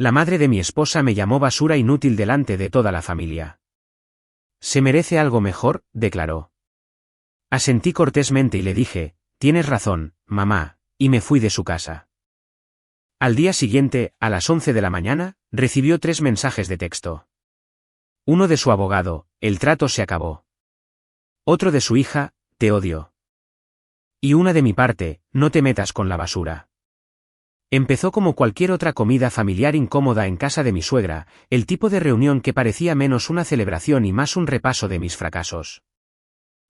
La madre de mi esposa me llamó basura inútil delante de toda la familia. Se merece algo mejor, declaró. Asentí cortésmente y le dije, tienes razón, mamá, y me fui de su casa. Al día siguiente, a las 11 de la mañana, recibió 3 mensajes de texto. Uno de su abogado, el trato se acabó. Otro de su hija, te odio. Y una de mi parte, no te metas con la basura. Empezó como cualquier otra comida familiar incómoda en casa de mi suegra, el tipo de reunión que parecía menos una celebración y más un repaso de mis fracasos.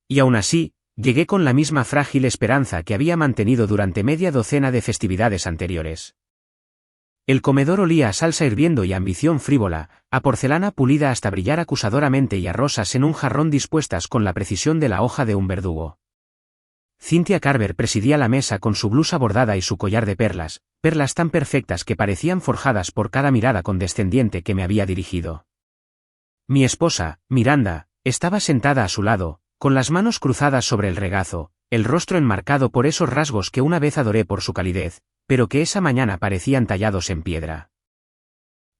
Y aún así, llegué con la misma frágil esperanza que había mantenido durante media docena de festividades anteriores. El comedor olía a salsa hirviendo y a ambición frívola, a porcelana pulida hasta brillar acusadoramente y a rosas en un jarrón dispuestas con la precisión de la hoja de un verdugo. Cynthia Carver presidía la mesa con su blusa bordada y su collar de perlas, perlas tan perfectas que parecían forjadas por cada mirada condescendiente que me había dirigido. Mi esposa, Miranda, estaba sentada a su lado, con las manos cruzadas sobre el regazo, el rostro enmarcado por esos rasgos que una vez adoré por su calidez, pero que esa mañana parecían tallados en piedra.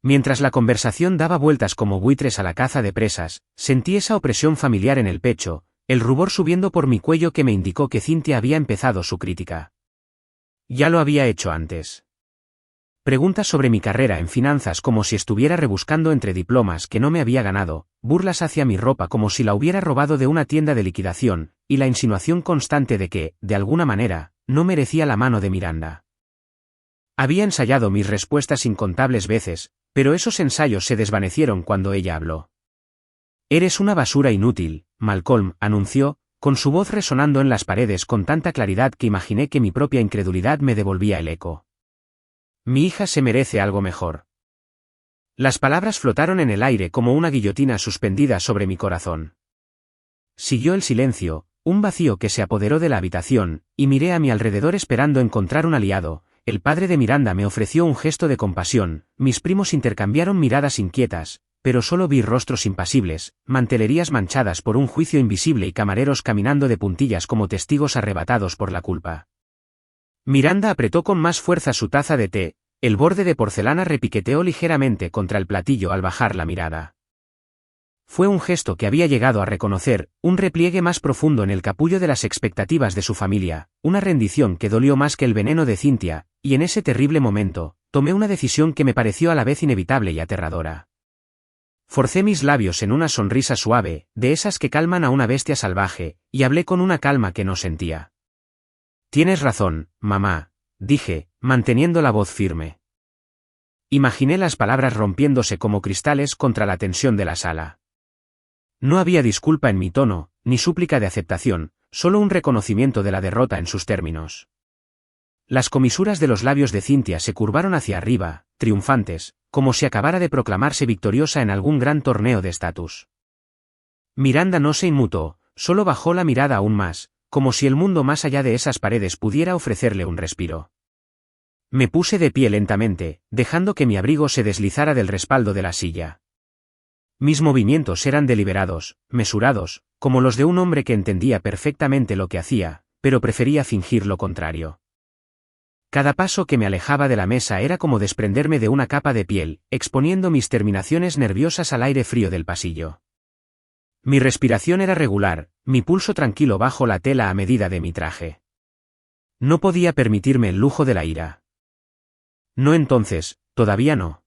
Mientras la conversación daba vueltas como buitres a la caza de presas, sentí esa opresión familiar en el pecho, el rubor subiendo por mi cuello que me indicó que Cynthia había empezado su crítica. Ya lo había hecho antes. Preguntas sobre mi carrera en finanzas como si estuviera rebuscando entre diplomas que no me había ganado, burlas hacia mi ropa como si la hubiera robado de una tienda de liquidación, y la insinuación constante de que, de alguna manera, no merecía la mano de Miranda. Había ensayado mis respuestas incontables veces, pero esos ensayos se desvanecieron cuando ella habló. Eres una basura inútil, Malcolm, anunció, con su voz resonando en las paredes con tanta claridad que imaginé que mi propia incredulidad me devolvía el eco. Mi hija se merece algo mejor. Las palabras flotaron en el aire como una guillotina suspendida sobre mi corazón. Siguió el silencio, un vacío que se apoderó de la habitación, y miré a mi alrededor esperando encontrar un aliado. El padre de Miranda me ofreció un gesto de compasión, mis primos intercambiaron miradas inquietas, pero solo vi rostros impasibles, mantelerías manchadas por un juicio invisible y camareros caminando de puntillas como testigos arrebatados por la culpa. Miranda apretó con más fuerza su taza de té, el borde de porcelana repiqueteó ligeramente contra el platillo al bajar la mirada. Fue un gesto que había llegado a reconocer, un repliegue más profundo en el capullo de las expectativas de su familia, una rendición que dolió más que el veneno de Cynthia, y en ese terrible momento, tomé una decisión que me pareció a la vez inevitable y aterradora. Forcé mis labios en una sonrisa suave, de esas que calman a una bestia salvaje, y hablé con una calma que no sentía. Tienes razón, mamá, dije, manteniendo la voz firme. Imaginé las palabras rompiéndose como cristales contra la tensión de la sala. No había disculpa en mi tono, ni súplica de aceptación, solo un reconocimiento de la derrota en sus términos. Las comisuras de los labios de Cynthia se curvaron hacia arriba, triunfantes, como si acabara de proclamarse victoriosa en algún gran torneo de estatus. Miranda no se inmutó, solo bajó la mirada aún más, como si el mundo más allá de esas paredes pudiera ofrecerle un respiro. Me puse de pie lentamente, dejando que mi abrigo se deslizara del respaldo de la silla. Mis movimientos eran deliberados, mesurados, como los de un hombre que entendía perfectamente lo que hacía, pero prefería fingir lo contrario. Cada paso que me alejaba de la mesa era como desprenderme de una capa de piel, exponiendo mis terminaciones nerviosas al aire frío del pasillo. Mi respiración era regular, mi pulso tranquilo bajo la tela a medida de mi traje. No podía permitirme el lujo de la ira. No entonces, todavía no.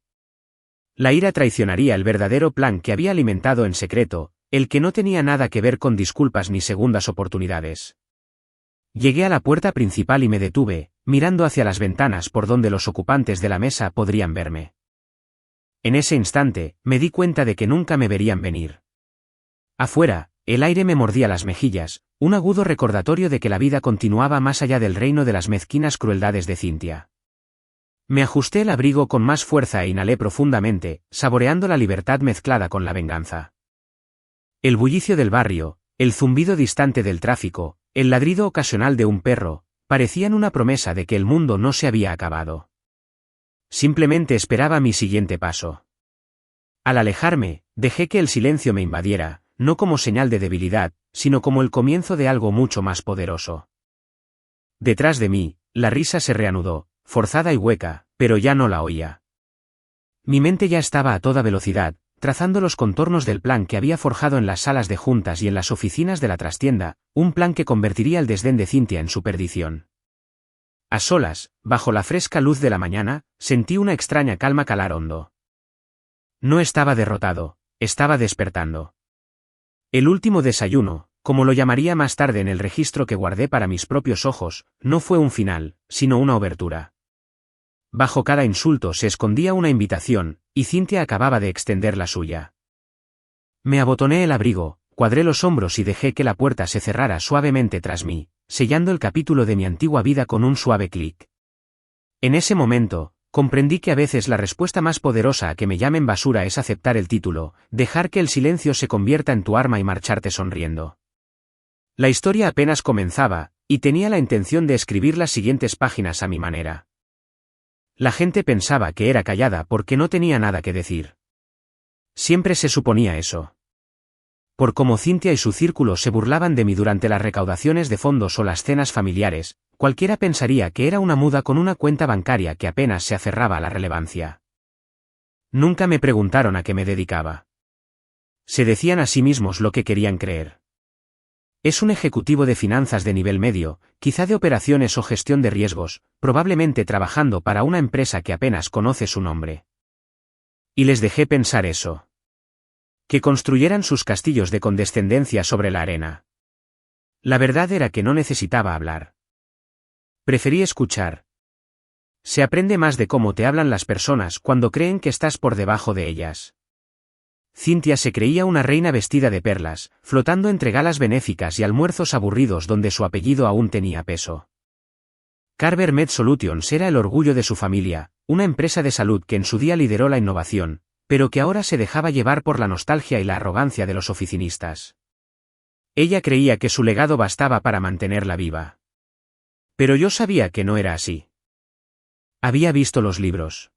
La ira traicionaría el verdadero plan que había alimentado en secreto, el que no tenía nada que ver con disculpas ni segundas oportunidades. Llegué a la puerta principal y me detuve, mirando hacia las ventanas por donde los ocupantes de la mesa podrían verme. En ese instante, me di cuenta de que nunca me verían venir. Afuera, el aire me mordía las mejillas, un agudo recordatorio de que la vida continuaba más allá del reino de las mezquinas crueldades de Cynthia. Me ajusté el abrigo con más fuerza e inhalé profundamente, saboreando la libertad mezclada con la venganza. El bullicio del barrio, el zumbido distante del tráfico, el ladrido ocasional de un perro, parecían una promesa de que el mundo no se había acabado. Simplemente esperaba mi siguiente paso. Al alejarme, dejé que el silencio me invadiera, no como señal de debilidad, sino como el comienzo de algo mucho más poderoso. Detrás de mí, la risa se reanudó, forzada y hueca, pero ya no la oía. Mi mente ya estaba a toda velocidad, trazando los contornos del plan que había forjado en las salas de juntas y en las oficinas de la trastienda, un plan que convertiría el desdén de Cynthia en su perdición. A solas, bajo la fresca luz de la mañana, sentí una extraña calma calar hondo. No estaba derrotado, estaba despertando. El último desayuno, como lo llamaría más tarde en el registro que guardé para mis propios ojos, no fue un final, sino una obertura. Bajo cada insulto se escondía una invitación, y Cynthia acababa de extender la suya. Me abotoné el abrigo, cuadré los hombros y dejé que la puerta se cerrara suavemente tras mí, sellando el capítulo de mi antigua vida con un suave clic. En ese momento, comprendí que a veces la respuesta más poderosa a que me llamen basura es aceptar el título, dejar que el silencio se convierta en tu arma y marcharte sonriendo. La historia apenas comenzaba, y tenía la intención de escribir las siguientes páginas a mi manera. La gente pensaba que era callada porque no tenía nada que decir. Siempre se suponía eso. Por cómo Cynthia y su círculo se burlaban de mí durante las recaudaciones de fondos o las cenas familiares, cualquiera pensaría que era una muda con una cuenta bancaria que apenas se aferraba a la relevancia. Nunca me preguntaron a qué me dedicaba. Se decían a sí mismos lo que querían creer. Es un ejecutivo de finanzas de nivel medio, quizá de operaciones o gestión de riesgos, probablemente trabajando para una empresa que apenas conoce su nombre. Y les dejé pensar eso. Que construyeran sus castillos de condescendencia sobre la arena. La verdad era que no necesitaba hablar. Preferí escuchar. Se aprende más de cómo te hablan las personas cuando creen que estás por debajo de ellas. Cynthia se creía una reina vestida de perlas, flotando entre galas benéficas y almuerzos aburridos donde su apellido aún tenía peso. Carver Med Solutions era el orgullo de su familia, una empresa de salud que en su día lideró la innovación, pero que ahora se dejaba llevar por la nostalgia y la arrogancia de los oficinistas. Ella creía que su legado bastaba para mantenerla viva. Pero yo sabía que no era así. Había visto los libros.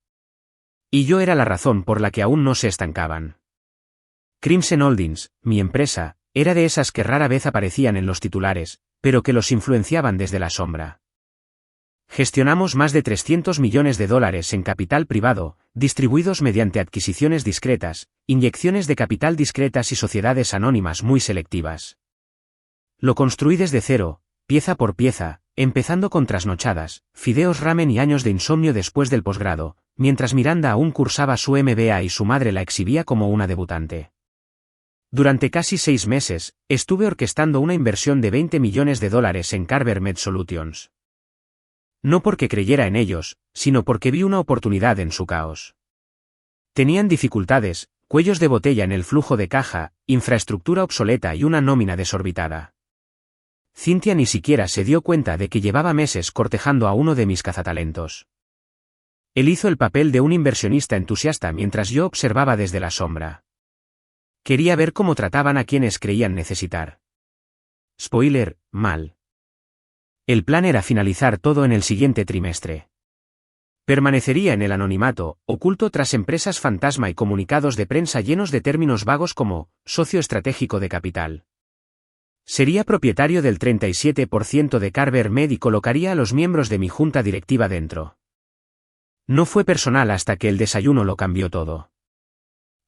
Y yo era la razón por la que aún no se estancaban. Crimson Holdings, mi empresa, era de esas que rara vez aparecían en los titulares, pero que los influenciaban desde la sombra. Gestionamos más de $300 millones en capital privado, distribuidos mediante adquisiciones discretas, inyecciones de capital discretas y sociedades anónimas muy selectivas. Lo construí desde cero, pieza por pieza, empezando con trasnochadas, fideos ramen y años de insomnio después del posgrado, mientras Miranda aún cursaba su MBA y su madre la exhibía como una debutante. Durante casi 6 meses, estuve orquestando una inversión de $20 millones en Carver Med Solutions. No porque creyera en ellos, sino porque vi una oportunidad en su caos. Tenían dificultades, cuellos de botella en el flujo de caja, infraestructura obsoleta y una nómina desorbitada. Cynthia ni siquiera se dio cuenta de que llevaba meses cortejando a uno de mis cazatalentos. Él hizo el papel de un inversionista entusiasta mientras yo observaba desde la sombra. Quería ver cómo trataban a quienes creían necesitar. Spoiler, mal. El plan era finalizar todo en el siguiente trimestre. Permanecería en el anonimato, oculto tras empresas fantasma y comunicados de prensa llenos de términos vagos como socio estratégico de capital. Sería propietario del 37% de Carver Med y colocaría a los miembros de mi junta directiva dentro. No fue personal hasta que el desayuno lo cambió todo.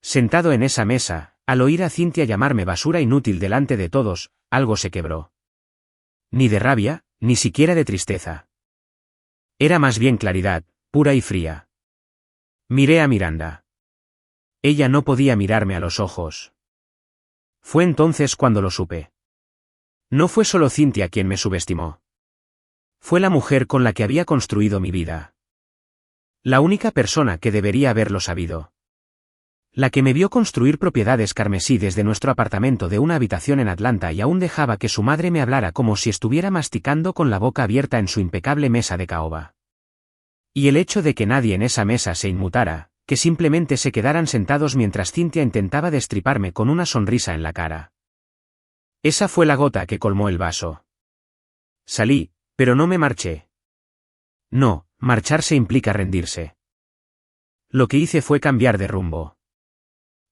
Sentado en esa mesa, al oír a Cynthia llamarme basura inútil delante de todos, algo se quebró. Ni de rabia, ni siquiera de tristeza. Era más bien claridad, pura y fría. Miré a Miranda. Ella no podía mirarme a los ojos. Fue entonces cuando lo supe. No fue solo Cynthia quien me subestimó. Fue la mujer con la que había construido mi vida. La única persona que debería haberlo sabido. La que me vio construir propiedades carmesí desde nuestro apartamento de una habitación en Atlanta y aún dejaba que su madre me hablara como si estuviera masticando con la boca abierta en su impecable mesa de caoba. Y el hecho de que nadie en esa mesa se inmutara, que simplemente se quedaran sentados mientras Cynthia intentaba destriparme con una sonrisa en la cara. Esa fue la gota que colmó el vaso. Salí, pero no me marché. No, marcharse implica rendirse. Lo que hice fue cambiar de rumbo.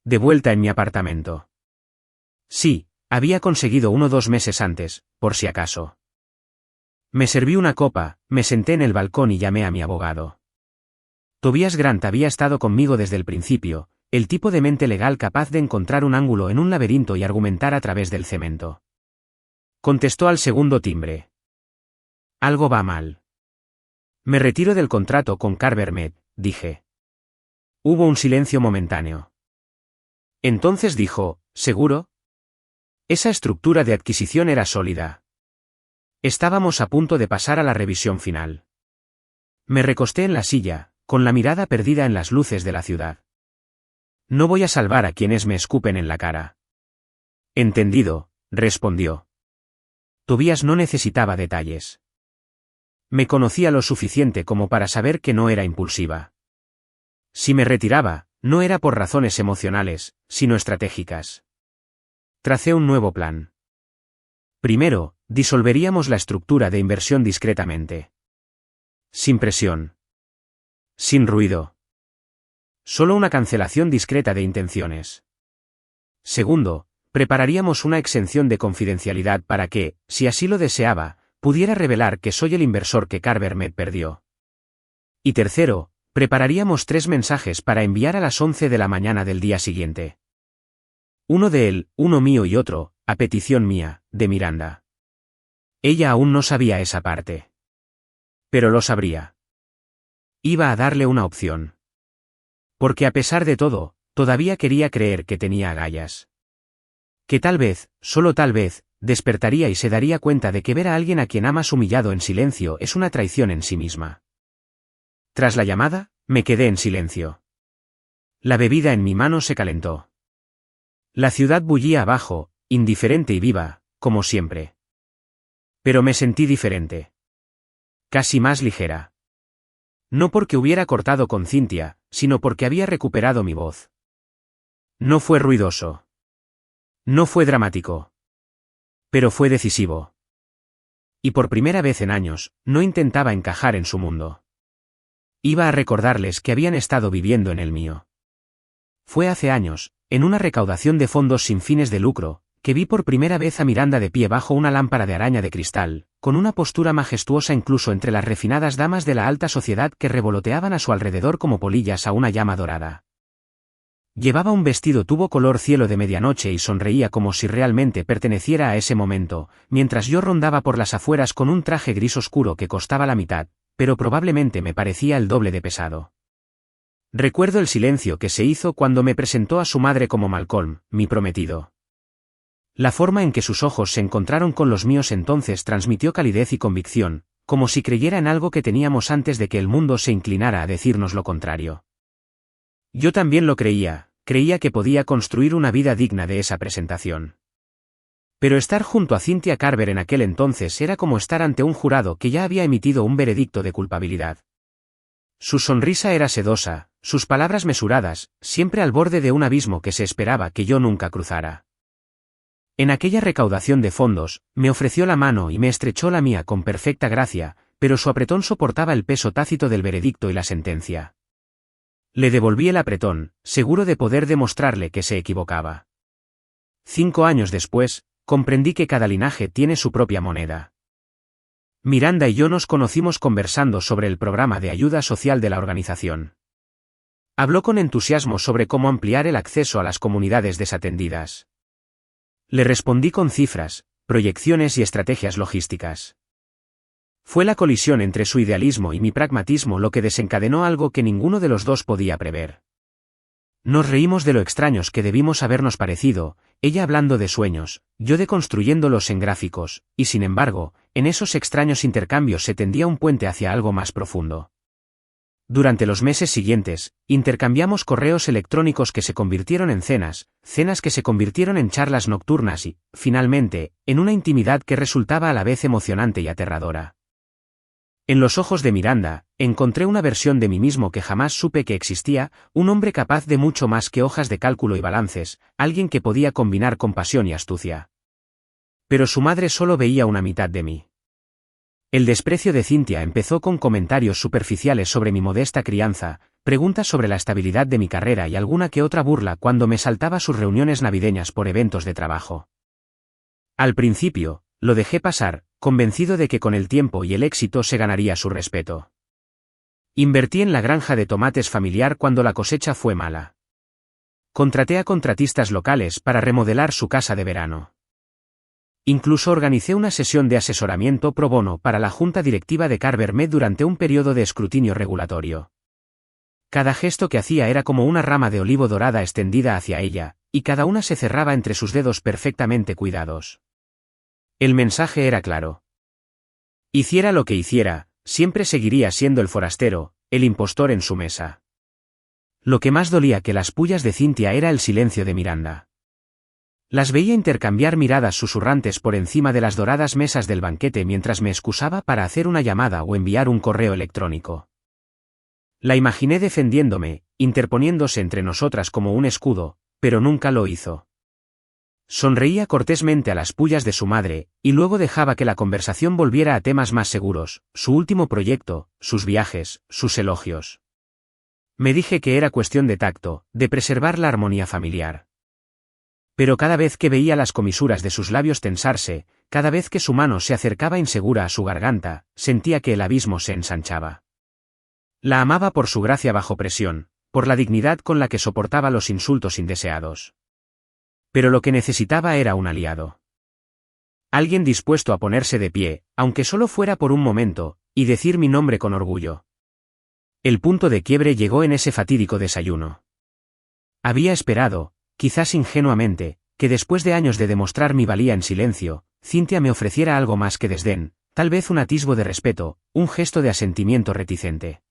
De vuelta en mi apartamento. Sí, había conseguido uno 2 meses antes, por si acaso. Me serví una copa, me senté en el balcón y llamé a mi abogado. Tobias Grant había estado conmigo desde el principio, el tipo de mente legal capaz de encontrar un ángulo en un laberinto y argumentar a través del cemento. Contestó al segundo timbre. Algo va mal. Me retiro del contrato con CarverMed, dije. Hubo un silencio momentáneo. Entonces dijo, ¿seguro? Esa estructura de adquisición era sólida. Estábamos a punto de pasar a la revisión final. Me recosté en la silla, con la mirada perdida en las luces de la ciudad. No voy a salvar a quienes me escupen en la cara. Entendido, respondió. Tobias no necesitaba detalles. Me conocía lo suficiente como para saber que no era impulsiva. Si me retiraba, no era por razones emocionales, sino estratégicas. Tracé un nuevo plan. Primero, disolveríamos la estructura de inversión discretamente. Sin presión. Sin ruido. Solo una cancelación discreta de intenciones. Segundo, prepararíamos una exención de confidencialidad para que, si así lo deseaba, pudiera revelar que soy el inversor que CarverMed perdió. Y tercero, prepararíamos 3 mensajes para enviar a las 11 de la mañana del día siguiente. Uno de él, uno mío y otro, a petición mía, de Miranda. Ella aún no sabía esa parte. Pero lo sabría. Iba a darle una opción. Porque a pesar de todo, todavía quería creer que tenía agallas. Que tal vez, solo tal vez, despertaría y se daría cuenta de que ver a alguien a quien amas humillado en silencio es una traición en sí misma. Tras la llamada, me quedé en silencio. La bebida en mi mano se calentó. La ciudad bullía abajo, indiferente y viva, como siempre. Pero me sentí diferente. Casi más ligera. No porque hubiera cortado con Cynthia, sino porque había recuperado mi voz. No fue ruidoso. No fue dramático. Pero fue decisivo. Y por primera vez en años, no intentaba encajar en su mundo. Iba a recordarles que habían estado viviendo en el mío. Fue hace años, en una recaudación de fondos sin fines de lucro, que vi por primera vez a Miranda de pie bajo una lámpara de araña de cristal, con una postura majestuosa incluso entre las refinadas damas de la alta sociedad que revoloteaban a su alrededor como polillas a una llama dorada. Llevaba un vestido tubo color cielo de medianoche y sonreía como si realmente perteneciera a ese momento, mientras yo rondaba por las afueras con un traje gris oscuro que costaba la mitad, pero probablemente me parecía el doble de pesado. Recuerdo el silencio que se hizo cuando me presentó a su madre como Malcolm, mi prometido. La forma en que sus ojos se encontraron con los míos entonces transmitió calidez y convicción, como si creyera en algo que teníamos antes de que el mundo se inclinara a decirnos lo contrario. Yo también lo creía que podía construir una vida digna de esa presentación. Pero estar junto a Cynthia Carver en aquel entonces era como estar ante un jurado que ya había emitido un veredicto de culpabilidad. Su sonrisa era sedosa, sus palabras mesuradas, siempre al borde de un abismo que se esperaba que yo nunca cruzara. En aquella recaudación de fondos, me ofreció la mano y me estrechó la mía con perfecta gracia, pero su apretón soportaba el peso tácito del veredicto y la sentencia. Le devolví el apretón, seguro de poder demostrarle que se equivocaba. 5 años después, comprendí que cada linaje tiene su propia moneda. Miranda y yo nos conocimos conversando sobre el programa de ayuda social de la organización. Habló con entusiasmo sobre cómo ampliar el acceso a las comunidades desatendidas. Le respondí con cifras, proyecciones y estrategias logísticas. Fue la colisión entre su idealismo y mi pragmatismo lo que desencadenó algo que ninguno de los dos podía prever. Nos reímos de lo extraños que debimos habernos parecido, ella hablando de sueños, yo deconstruyéndolos en gráficos, y sin embargo, en esos extraños intercambios se tendía un puente hacia algo más profundo. Durante los meses siguientes, intercambiamos correos electrónicos que se convirtieron en cenas, cenas que se convirtieron en charlas nocturnas y, finalmente, en una intimidad que resultaba a la vez emocionante y aterradora. En los ojos de Miranda, encontré una versión de mí mismo que jamás supe que existía, un hombre capaz de mucho más que hojas de cálculo y balances, alguien que podía combinar compasión y astucia. Pero su madre solo veía una mitad de mí. El desprecio de Cynthia empezó con comentarios superficiales sobre mi modesta crianza, preguntas sobre la estabilidad de mi carrera y alguna que otra burla cuando me saltaba sus reuniones navideñas por eventos de trabajo. Al principio, lo dejé pasar, convencido de que con el tiempo y el éxito se ganaría su respeto. Invertí en la granja de tomates familiar cuando la cosecha fue mala. Contraté a contratistas locales para remodelar su casa de verano. Incluso organicé una sesión de asesoramiento pro bono para la junta directiva de Carvermed durante un periodo de escrutinio regulatorio. Cada gesto que hacía era como una rama de olivo dorada extendida hacia ella, y cada una se cerraba entre sus dedos perfectamente cuidados. El mensaje era claro. Hiciera lo que hiciera, siempre seguiría siendo el forastero, el impostor en su mesa. Lo que más dolía que las pullas de Cynthia era el silencio de Miranda. Las veía intercambiar miradas susurrantes por encima de las doradas mesas del banquete mientras me excusaba para hacer una llamada o enviar un correo electrónico. La imaginé defendiéndome, interponiéndose entre nosotras como un escudo, pero nunca lo hizo. Sonreía cortésmente a las pullas de su madre, y luego dejaba que la conversación volviera a temas más seguros, su último proyecto, sus viajes, sus elogios. Me dije que era cuestión de tacto, de preservar la armonía familiar. Pero cada vez que veía las comisuras de sus labios tensarse, cada vez que su mano se acercaba insegura a su garganta, sentía que el abismo se ensanchaba. La amaba por su gracia bajo presión, por la dignidad con la que soportaba los insultos indeseados. Pero lo que necesitaba era un aliado. Alguien dispuesto a ponerse de pie, aunque solo fuera por un momento, y decir mi nombre con orgullo. El punto de quiebre llegó en ese fatídico desayuno. Había esperado, quizás ingenuamente, que después de años de demostrar mi valía en silencio, Cynthia me ofreciera algo más que desdén, tal vez un atisbo de respeto, un gesto de asentimiento reticente.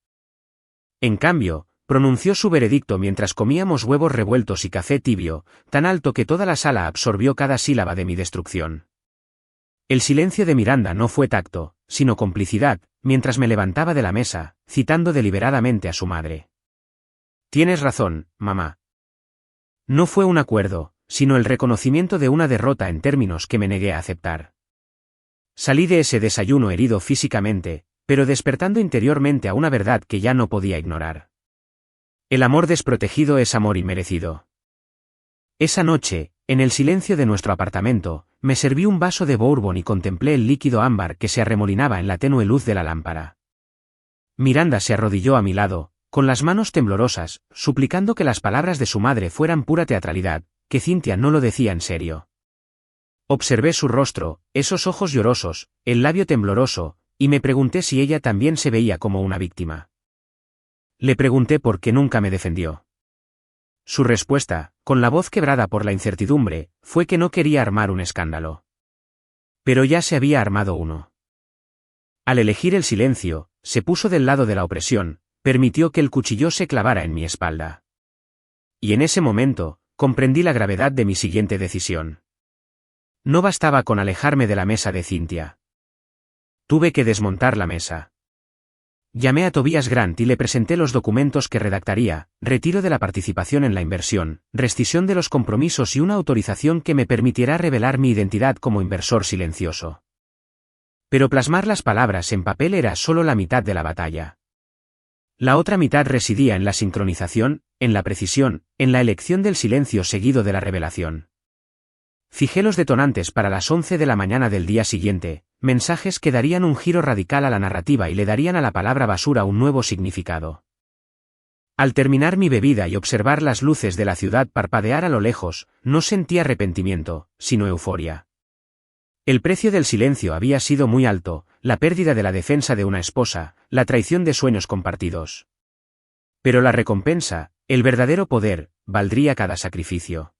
En cambio, pronunció su veredicto mientras comíamos huevos revueltos y café tibio, tan alto que toda la sala absorbió cada sílaba de mi destrucción. El silencio de Miranda no fue tacto, sino complicidad, mientras me levantaba de la mesa, citando deliberadamente a su madre. Tienes razón, mamá. No fue un acuerdo, sino el reconocimiento de una derrota en términos que me negué a aceptar. Salí de ese desayuno herido físicamente, pero despertando interiormente a una verdad que ya no podía ignorar. El amor desprotegido es amor inmerecido. Esa noche, en el silencio de nuestro apartamento, me serví un vaso de bourbon y contemplé el líquido ámbar que se arremolinaba en la tenue luz de la lámpara. Miranda se arrodilló a mi lado, con las manos temblorosas, suplicando que las palabras de su madre fueran pura teatralidad, que Cynthia no lo decía en serio. Observé su rostro, esos ojos llorosos, el labio tembloroso, y me pregunté si ella también se veía como una víctima. Le pregunté por qué nunca me defendió. Su respuesta, con la voz quebrada por la incertidumbre, fue que no quería armar un escándalo. Pero ya se había armado uno. Al elegir el silencio, se puso del lado de la opresión, permitió que el cuchillo se clavara en mi espalda. Y en ese momento, comprendí la gravedad de mi siguiente decisión. No bastaba con alejarme de la mesa de Cynthia. Tuve que desmontar la mesa. Llamé a Tobias Grant y le presenté los documentos que redactaría, retiro de la participación en la inversión, rescisión de los compromisos y una autorización que me permitiera revelar mi identidad como inversor silencioso. Pero plasmar las palabras en papel era solo la mitad de la batalla. La otra mitad residía en la sincronización, en la precisión, en la elección del silencio seguido de la revelación. Fijé los detonantes para las 11 de la mañana del día siguiente, mensajes que darían un giro radical a la narrativa y le darían a la palabra basura un nuevo significado. Al terminar mi bebida y observar las luces de la ciudad parpadear a lo lejos, no sentí arrepentimiento, sino euforia. El precio del silencio había sido muy alto, la pérdida de la defensa de una esposa, la traición de sueños compartidos. Pero la recompensa, el verdadero poder, valdría cada sacrificio.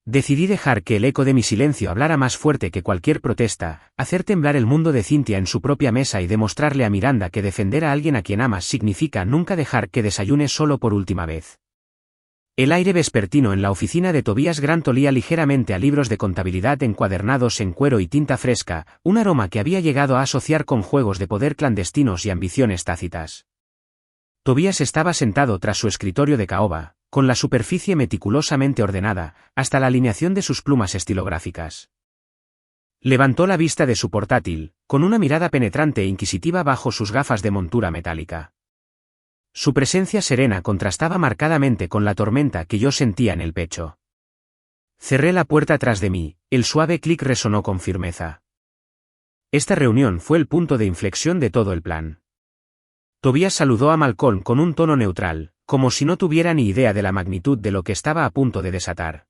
Decidí dejar que el eco de mi silencio hablara más fuerte que cualquier protesta, hacer temblar el mundo de Cynthia en su propia mesa y demostrarle a Miranda que defender a alguien a quien amas significa nunca dejar que desayune solo por última vez. El aire vespertino en la oficina de Tobias Grant olía ligeramente a libros de contabilidad encuadernados en cuero y tinta fresca, un aroma que había llegado a asociar con juegos de poder clandestinos y ambiciones tácitas. Tobias estaba sentado tras su escritorio de caoba, con la superficie meticulosamente ordenada, hasta la alineación de sus plumas estilográficas. Levantó la vista de su portátil, con una mirada penetrante e inquisitiva bajo sus gafas de montura metálica. Su presencia serena contrastaba marcadamente con la tormenta que yo sentía en el pecho. Cerré la puerta tras de mí, el suave clic resonó con firmeza. Esta reunión fue el punto de inflexión de todo el plan. Tobias saludó a Malcolm con un tono neutral, como si no tuviera ni idea de la magnitud de lo que estaba a punto de desatar.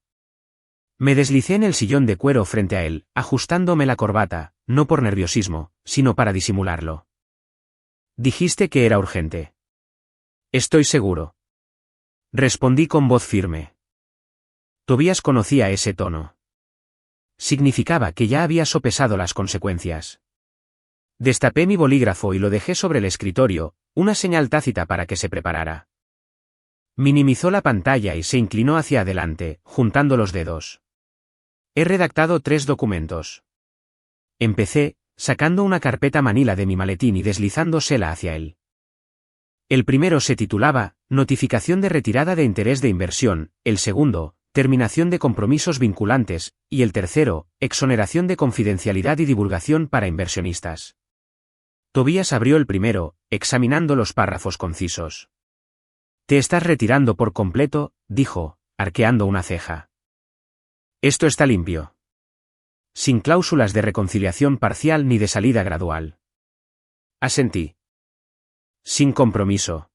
Me deslicé en el sillón de cuero frente a él, ajustándome la corbata, no por nerviosismo, sino para disimularlo. Dijiste que era urgente. Estoy seguro. Respondí con voz firme. Tobias conocía ese tono. Significaba que ya había sopesado las consecuencias. Destapé mi bolígrafo y lo dejé sobre el escritorio, una señal tácita para que se preparara. Minimizó la pantalla y se inclinó hacia adelante, juntando los dedos. He redactado 3 documentos. Empecé, sacando una carpeta manila de mi maletín y deslizándosela hacia él. El primero se titulaba, Notificación de retirada de interés de inversión, el segundo, Terminación de compromisos vinculantes, y el tercero, Exoneración de confidencialidad y divulgación para inversionistas. Tobias abrió el primero, examinando los párrafos concisos. Te estás retirando por completo, dijo, arqueando una ceja. Esto está limpio. Sin cláusulas de reconciliación parcial ni de salida gradual. Asentí. Sin compromiso.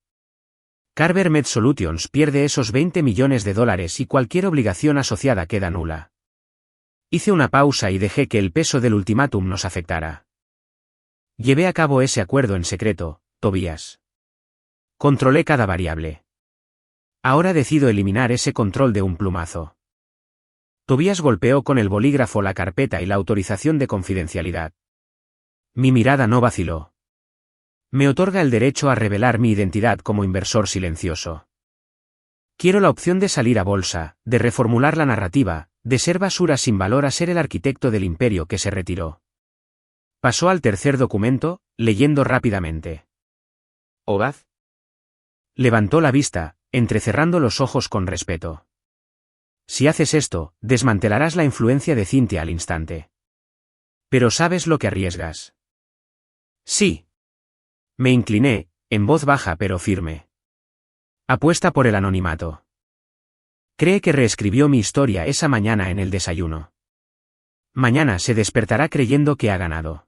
Carver Med Solutions pierde esos $20 millones y cualquier obligación asociada queda nula. Hice una pausa y dejé que el peso del ultimátum nos afectara. Llevé a cabo ese acuerdo en secreto, Tobias. Controlé cada variable. Ahora decido eliminar ese control de un plumazo. Tobias golpeó con el bolígrafo la carpeta y la autorización de confidencialidad. Mi mirada no vaciló. Me otorga el derecho a revelar mi identidad como inversor silencioso. Quiero la opción de salir a bolsa, de reformular la narrativa, de ser basura sin valor a ser el arquitecto del imperio que se retiró. Pasó al tercer documento, leyendo rápidamente. ¿Obad? Levantó la vista, entrecerrando los ojos con respeto. Si haces esto, desmantelarás la influencia de Cynthia al instante. Pero ¿sabes lo que arriesgas? Sí. Me incliné, en voz baja pero firme. Apuesta por el anonimato. Cree que reescribió mi historia esa mañana en el desayuno. Mañana se despertará creyendo que ha ganado.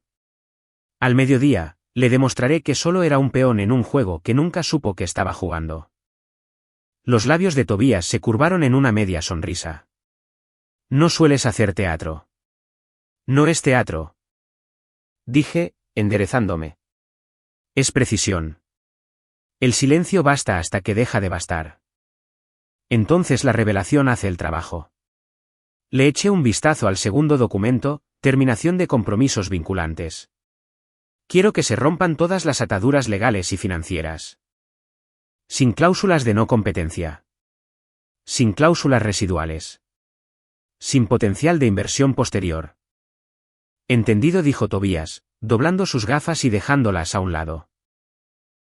Al mediodía, le demostraré que solo era un peón en un juego que nunca supo que estaba jugando. Los labios de Tobias se curvaron en una media sonrisa. No sueles hacer teatro. No es teatro. Dije, enderezándome. Es precisión. El silencio basta hasta que deja de bastar. Entonces la revelación hace el trabajo. Le eché un vistazo al segundo documento, terminación de compromisos vinculantes. Quiero que se rompan todas las ataduras legales y financieras. Sin cláusulas de no competencia. Sin cláusulas residuales. Sin potencial de inversión posterior. Entendido, dijo Tobias, doblando sus gafas y dejándolas a un lado.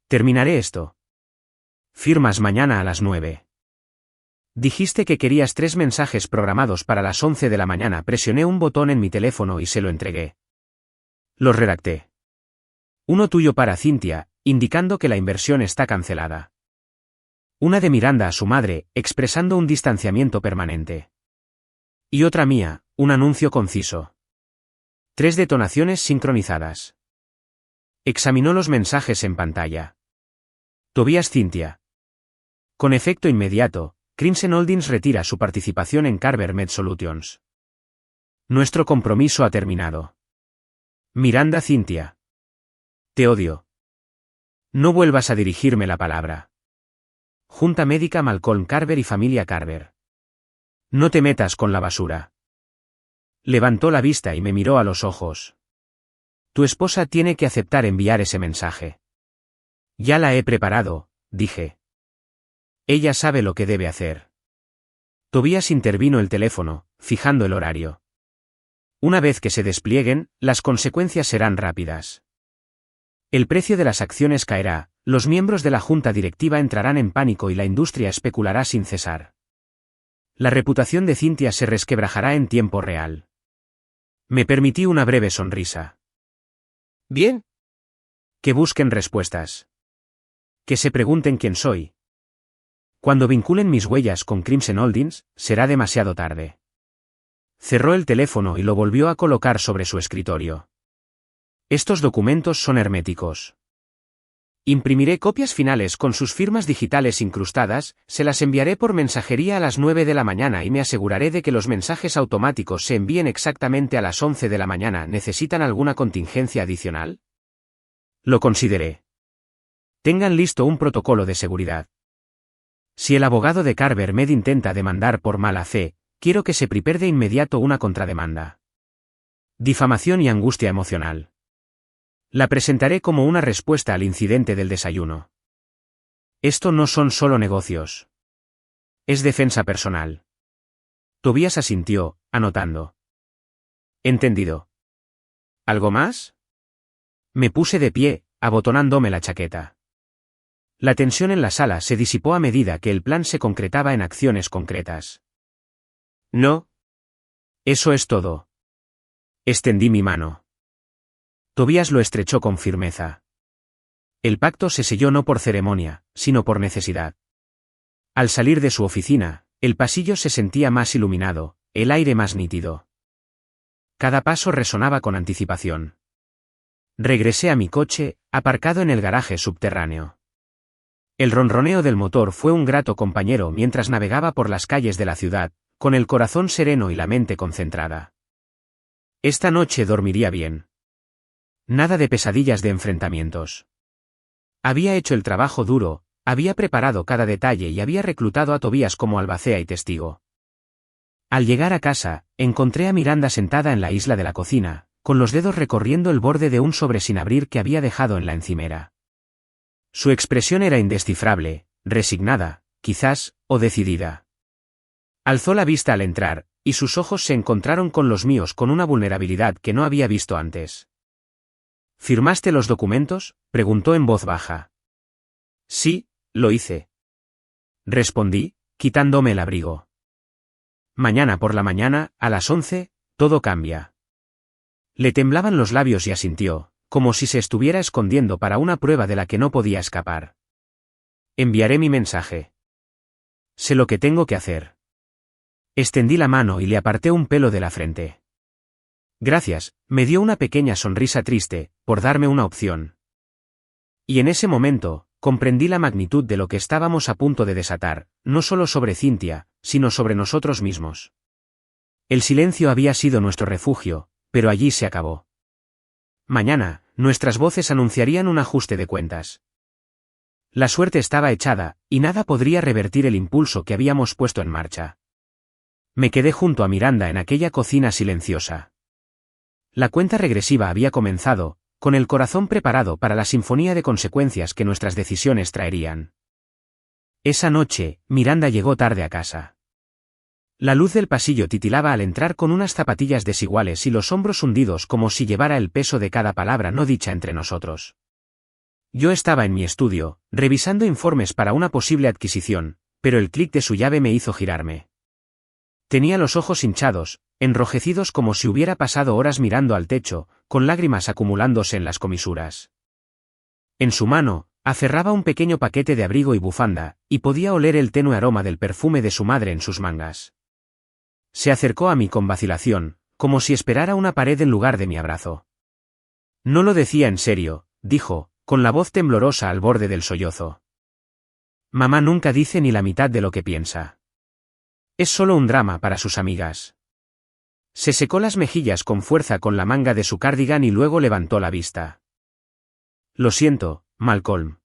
Terminaré esto. Firmas mañana a las 9. Dijiste que querías 3 mensajes programados para las 11 de la mañana. Presioné un botón en mi teléfono y se lo entregué. Los redacté. Uno tuyo para Cynthia, indicando que la inversión está cancelada. Una de Miranda a su madre, expresando un distanciamiento permanente. Y otra mía, un anuncio conciso. 3 detonaciones sincronizadas. Examinó los mensajes en pantalla. Tobias Cynthia. Con efecto inmediato, Crimson Holdings retira su participación en Carver Med Solutions. Nuestro compromiso ha terminado. Miranda Cynthia. Te odio. No vuelvas a dirigirme la palabra. Junta Médica Malcolm Carver y Familia Carver. No te metas con la basura. Levantó la vista y me miró a los ojos. Tu esposa tiene que aceptar enviar ese mensaje. Ya la he preparado, dije. Ella sabe lo que debe hacer. Tobias intervino el teléfono, fijando el horario. Una vez que se desplieguen, las consecuencias serán rápidas. El precio de las acciones caerá, los miembros de la junta directiva entrarán en pánico y la industria especulará sin cesar. La reputación de Cynthia se resquebrajará en tiempo real. Me permití una breve sonrisa. Bien. Que busquen respuestas. Que se pregunten quién soy. Cuando vinculen mis huellas con Crimson Holdings, será demasiado tarde. Cerró el teléfono y lo volvió a colocar sobre su escritorio. Estos documentos son herméticos. Imprimiré copias finales con sus firmas digitales incrustadas, se las enviaré por mensajería a las 9 de la mañana y me aseguraré de que los mensajes automáticos se envíen exactamente a las 11 de la mañana. ¿Necesitan alguna contingencia adicional? Lo consideré. Tengan listo un protocolo de seguridad. Si el abogado de Carver Med intenta demandar por mala fe, quiero que se prepare de inmediato una contrademanda. Difamación y angustia emocional. La presentaré como una respuesta al incidente del desayuno. Esto no son solo negocios. Es defensa personal. Tobías asintió, anotando. Entendido. ¿Algo más? Me puse de pie, abotonándome la chaqueta. La tensión en la sala se disipó a medida que el plan se concretaba en acciones concretas. No. Eso es todo. Extendí mi mano. Tobías lo estrechó con firmeza. El pacto se selló no por ceremonia, sino por necesidad. Al salir de su oficina, el pasillo se sentía más iluminado, el aire más nítido. Cada paso resonaba con anticipación. Regresé a mi coche, aparcado en el garaje subterráneo. El ronroneo del motor fue un grato compañero mientras navegaba por las calles de la ciudad, con el corazón sereno y la mente concentrada. Esta noche dormiría bien. Nada de pesadillas de enfrentamientos. Había hecho el trabajo duro, había preparado cada detalle y había reclutado a Tobías como albacea y testigo. Al llegar a casa, encontré a Miranda sentada en la isla de la cocina, con los dedos recorriendo el borde de un sobre sin abrir que había dejado en la encimera. Su expresión era indescifrable, resignada, quizás, o decidida. Alzó la vista al entrar, y sus ojos se encontraron con los míos con una vulnerabilidad que no había visto antes. ¿Firmaste los documentos?, preguntó en voz baja. Sí, lo hice. Respondí, quitándome el abrigo. Mañana por la mañana, a las 11, todo cambia. Le temblaban los labios y asintió, como si se estuviera escondiendo para una prueba de la que no podía escapar. Enviaré mi mensaje. Sé lo que tengo que hacer. Extendí la mano y le aparté un pelo de la frente. Gracias, me dio una pequeña sonrisa triste, por darme una opción. Y en ese momento, comprendí la magnitud de lo que estábamos a punto de desatar, no solo sobre Cynthia, sino sobre nosotros mismos. El silencio había sido nuestro refugio, pero allí se acabó. Mañana, nuestras voces anunciarían un ajuste de cuentas. La suerte estaba echada, y nada podría revertir el impulso que habíamos puesto en marcha. Me quedé junto a Miranda en aquella cocina silenciosa. La cuenta regresiva había comenzado, con el corazón preparado para la sinfonía de consecuencias que nuestras decisiones traerían. Esa noche, Miranda llegó tarde a casa. La luz del pasillo titilaba al entrar con unas zapatillas desiguales y los hombros hundidos como si llevara el peso de cada palabra no dicha entre nosotros. Yo estaba en mi estudio, revisando informes para una posible adquisición, pero el clic de su llave me hizo girarme. Tenía los ojos hinchados, enrojecidos como si hubiera pasado horas mirando al techo, con lágrimas acumulándose en las comisuras. En su mano, aferraba un pequeño paquete de abrigo y bufanda, y podía oler el tenue aroma del perfume de su madre en sus mangas. Se acercó a mí con vacilación, como si esperara una pared en lugar de mi abrazo. No lo decía en serio, dijo, con la voz temblorosa al borde del sollozo. Mamá nunca dice ni la mitad de lo que piensa. Es solo un drama para sus amigas. Se secó las mejillas con fuerza con la manga de su cardigan y luego levantó la vista. Lo siento, Malcolm.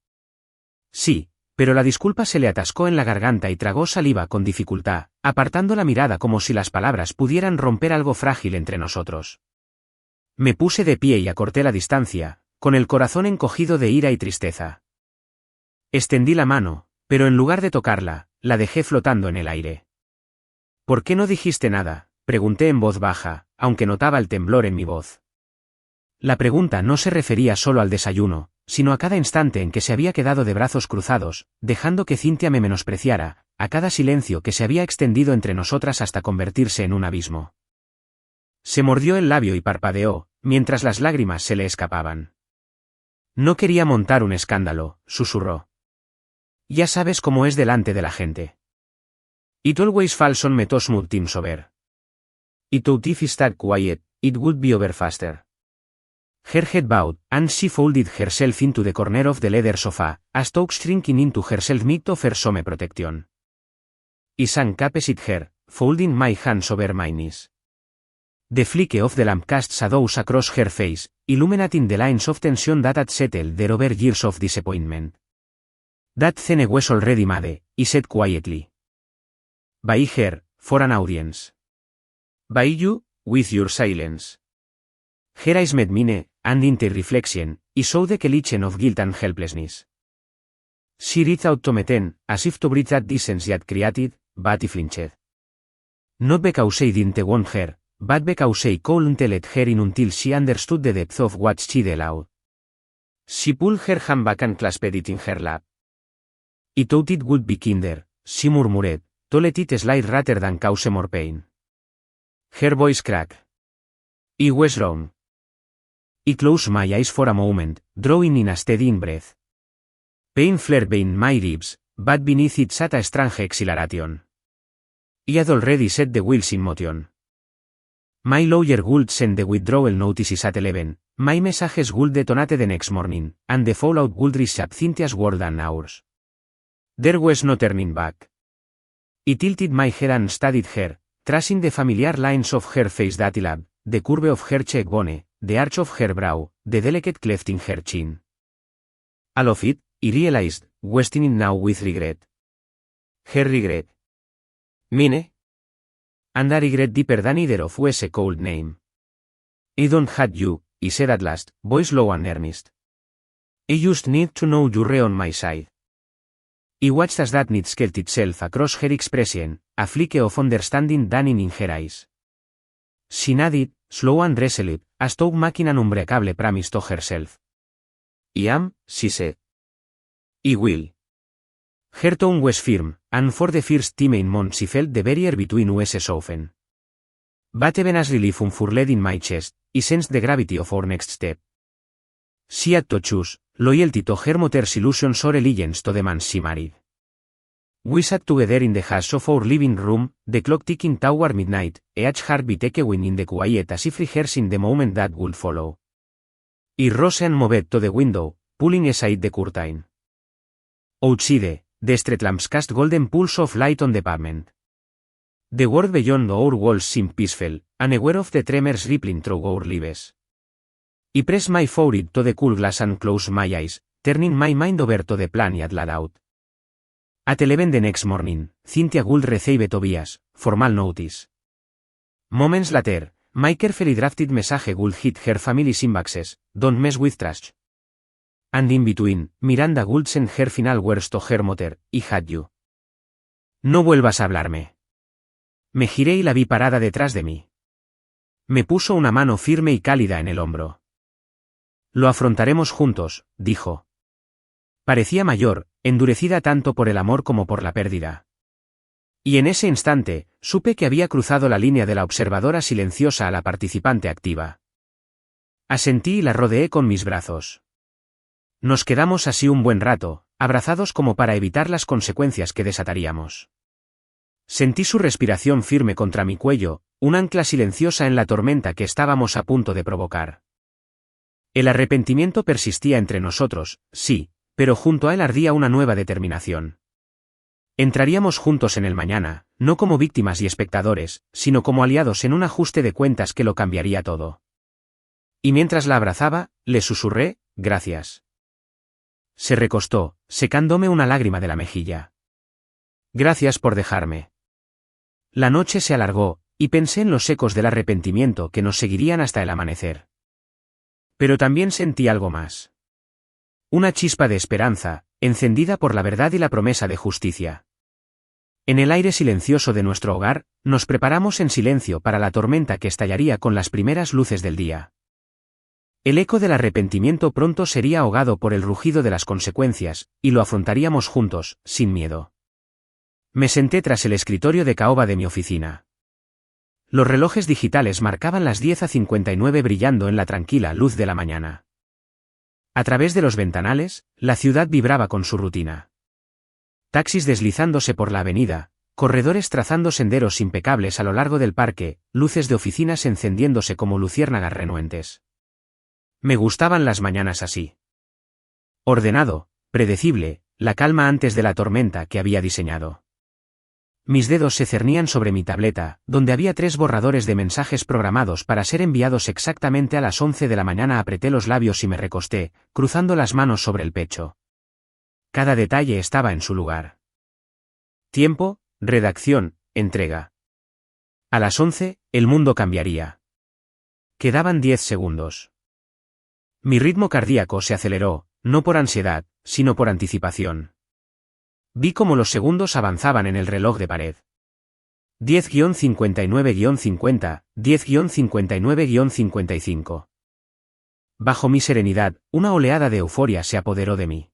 Sí, pero la disculpa se le atascó en la garganta y tragó saliva con dificultad, apartando la mirada como si las palabras pudieran romper algo frágil entre nosotros. Me puse de pie y acorté la distancia, con el corazón encogido de ira y tristeza. Extendí la mano, pero en lugar de tocarla, la dejé flotando en el aire. ¿Por qué no dijiste nada?, pregunté en voz baja, aunque notaba el temblor en mi voz. La pregunta no se refería solo al desayuno, sino a cada instante en que se había quedado de brazos cruzados, dejando que Cynthia me menospreciara, a cada silencio que se había extendido entre nosotras hasta convertirse en un abismo. Se mordió el labio y parpadeó, mientras las lágrimas se le escapaban. No quería montar un escándalo, susurró. Ya sabes cómo es delante de la gente. It always falls on me to smooth things over. It if I start quiet, it would be over faster. Her head bowed, and she folded herself into the corner of the leather sofa, as though shrinking into herself might offer some protection. I sank opposite her, folding my hands over my knees. The flick of the lamp cast shadows across her face, illuminating the lines of tension that had settled there over years of disappointment. That scene was already made, I said quietly. By her, for an audience. By you, with your silence. Her eyes met mine, and in their reflection, I saw the collision of guilt and helplessness. She reached out to me then, as if to bridge that distance she had created, but I flinched. Not because I didn't want her, but because I couldn't let her in until she understood the depth of what she'd allowed. She pulled her hand back and clasped it in her lap. I thought it would be kinder, she murmured, to let it slide rather than cause more pain. Her voice cracked. I was wrong. I closed my eyes for a moment, drawing in a steady breath. Pain flared beneath my ribs, but beneath it sat a strange exhilaration. I had already set the wheels in motion. My lawyer would send the withdrawal notices at 11, my messages would detonate the next morning, and the fallout would reshape Cynthia's world and ours. There was no turning back. I tilted my head and studied her, tracing the familiar lines of her face that I loved, the curve of her cheekbone, the arch of her brow, the delicate cleft in her chin. All of it, I realized, was tinged now with regret. Her regret. Mine? And a regret deeper than either of was a cold name. I don't hate you, I said at last, voice low and earnest. I just need to know you're on my side. I watched as that need skelt itself across her expression, a flick of understanding dawning in her eyes. She nodded, slow and resolute, as though making an unbreakable promise to herself. I am, she said. I will. Her tone was firm, and for the first time in months I felt the barrier between us soften. But even as relief unfurled in my chest, I sensed the gravity of our next step. She had to choose, loyalty to her mother's illusions or allegiance to the man she married. We sat together in the hush of our living room, the clock ticking toward midnight, each heartbeat echoing in the quiet as if rehearsing the moment that would follow. I rose and moved to the window, pulling aside the curtain. Outside, the street lamps cast golden pools of light on the pavement. The world beyond our walls seemed peaceful, unaware of the tremors rippling through our lives. I pressed my forehead to the cool glass and closed my eyes, turning my mind over to the plan I had laid out. At 11 the next morning, Cynthia would receive Tobias' formal notice. Moments later, my carefully drafted message would hit her family's inboxes, "Don't mess with trash." And in between, Miranda would send her final words to her mother, "I hate you." No vuelvas a hablarme. Me giré y la vi parada detrás de mí. Me puso una mano firme y cálida en el hombro. Lo afrontaremos juntos, dijo. Parecía mayor, endurecida tanto por el amor como por la pérdida. Y en ese instante, supe que había cruzado la línea de la observadora silenciosa a la participante activa. Asentí y la rodeé con mis brazos. Nos quedamos así un buen rato, abrazados como para evitar las consecuencias que desataríamos. Sentí su respiración firme contra mi cuello, un ancla silenciosa en la tormenta que estábamos a punto de provocar. El arrepentimiento persistía entre nosotros, sí, pero junto a él ardía una nueva determinación. Entraríamos juntos en el mañana, no como víctimas y espectadores, sino como aliados en un ajuste de cuentas que lo cambiaría todo. Y mientras la abrazaba, le susurré, "Gracias". Se recostó, secándome una lágrima de la mejilla. Gracias por dejarme. La noche se alargó, y pensé en los ecos del arrepentimiento que nos seguirían hasta el amanecer. Pero también sentí algo más. Una chispa de esperanza, encendida por la verdad y la promesa de justicia. En el aire silencioso de nuestro hogar, nos preparamos en silencio para la tormenta que estallaría con las primeras luces del día. El eco del arrepentimiento pronto sería ahogado por el rugido de las consecuencias, y lo afrontaríamos juntos, sin miedo. Me senté tras el escritorio de caoba de mi oficina. Los relojes digitales marcaban las 10:59 brillando en la tranquila luz de la mañana. A través de los ventanales, la ciudad vibraba con su rutina. Taxis deslizándose por la avenida, corredores trazando senderos impecables a lo largo del parque, luces de oficinas encendiéndose como luciérnagas renuentes. Me gustaban las mañanas así. Ordenado, predecible, la calma antes de la tormenta que había diseñado. Mis dedos se cernían sobre mi tableta, donde había 3 borradores de mensajes programados para ser enviados exactamente a las 11 de la mañana. Apreté los labios y me recosté, cruzando las manos sobre el pecho. Cada detalle estaba en su lugar. Tiempo, redacción, entrega. A las 11, el mundo cambiaría. Quedaban 10 segundos. Mi ritmo cardíaco se aceleró, no por ansiedad, sino por anticipación. Vi cómo los segundos avanzaban en el reloj de pared. 10-59-50, 10-59-55. Bajo mi serenidad, una oleada de euforia se apoderó de mí.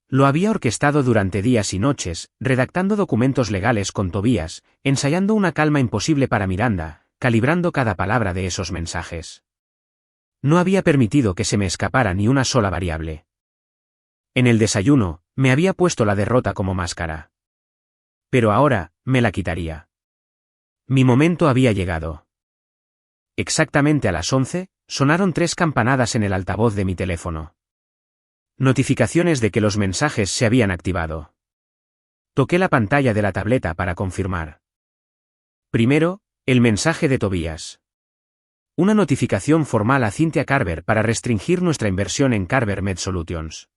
Lo había orquestado durante días y noches, redactando documentos legales con Tobías, ensayando una calma imposible para Miranda, calibrando cada palabra de esos mensajes. No había permitido que se me escapara ni una sola variable. En el desayuno, me había puesto la derrota como máscara. Pero ahora, me la quitaría. Mi momento había llegado. Exactamente a las 11, sonaron 3 campanadas en el altavoz de mi teléfono. Notificaciones de que los mensajes se habían activado. Toqué la pantalla de la tableta para confirmar. Primero, el mensaje de Tobías. Una notificación formal a Cynthia Carver para restringir nuestra inversión en Carver Med Solutions.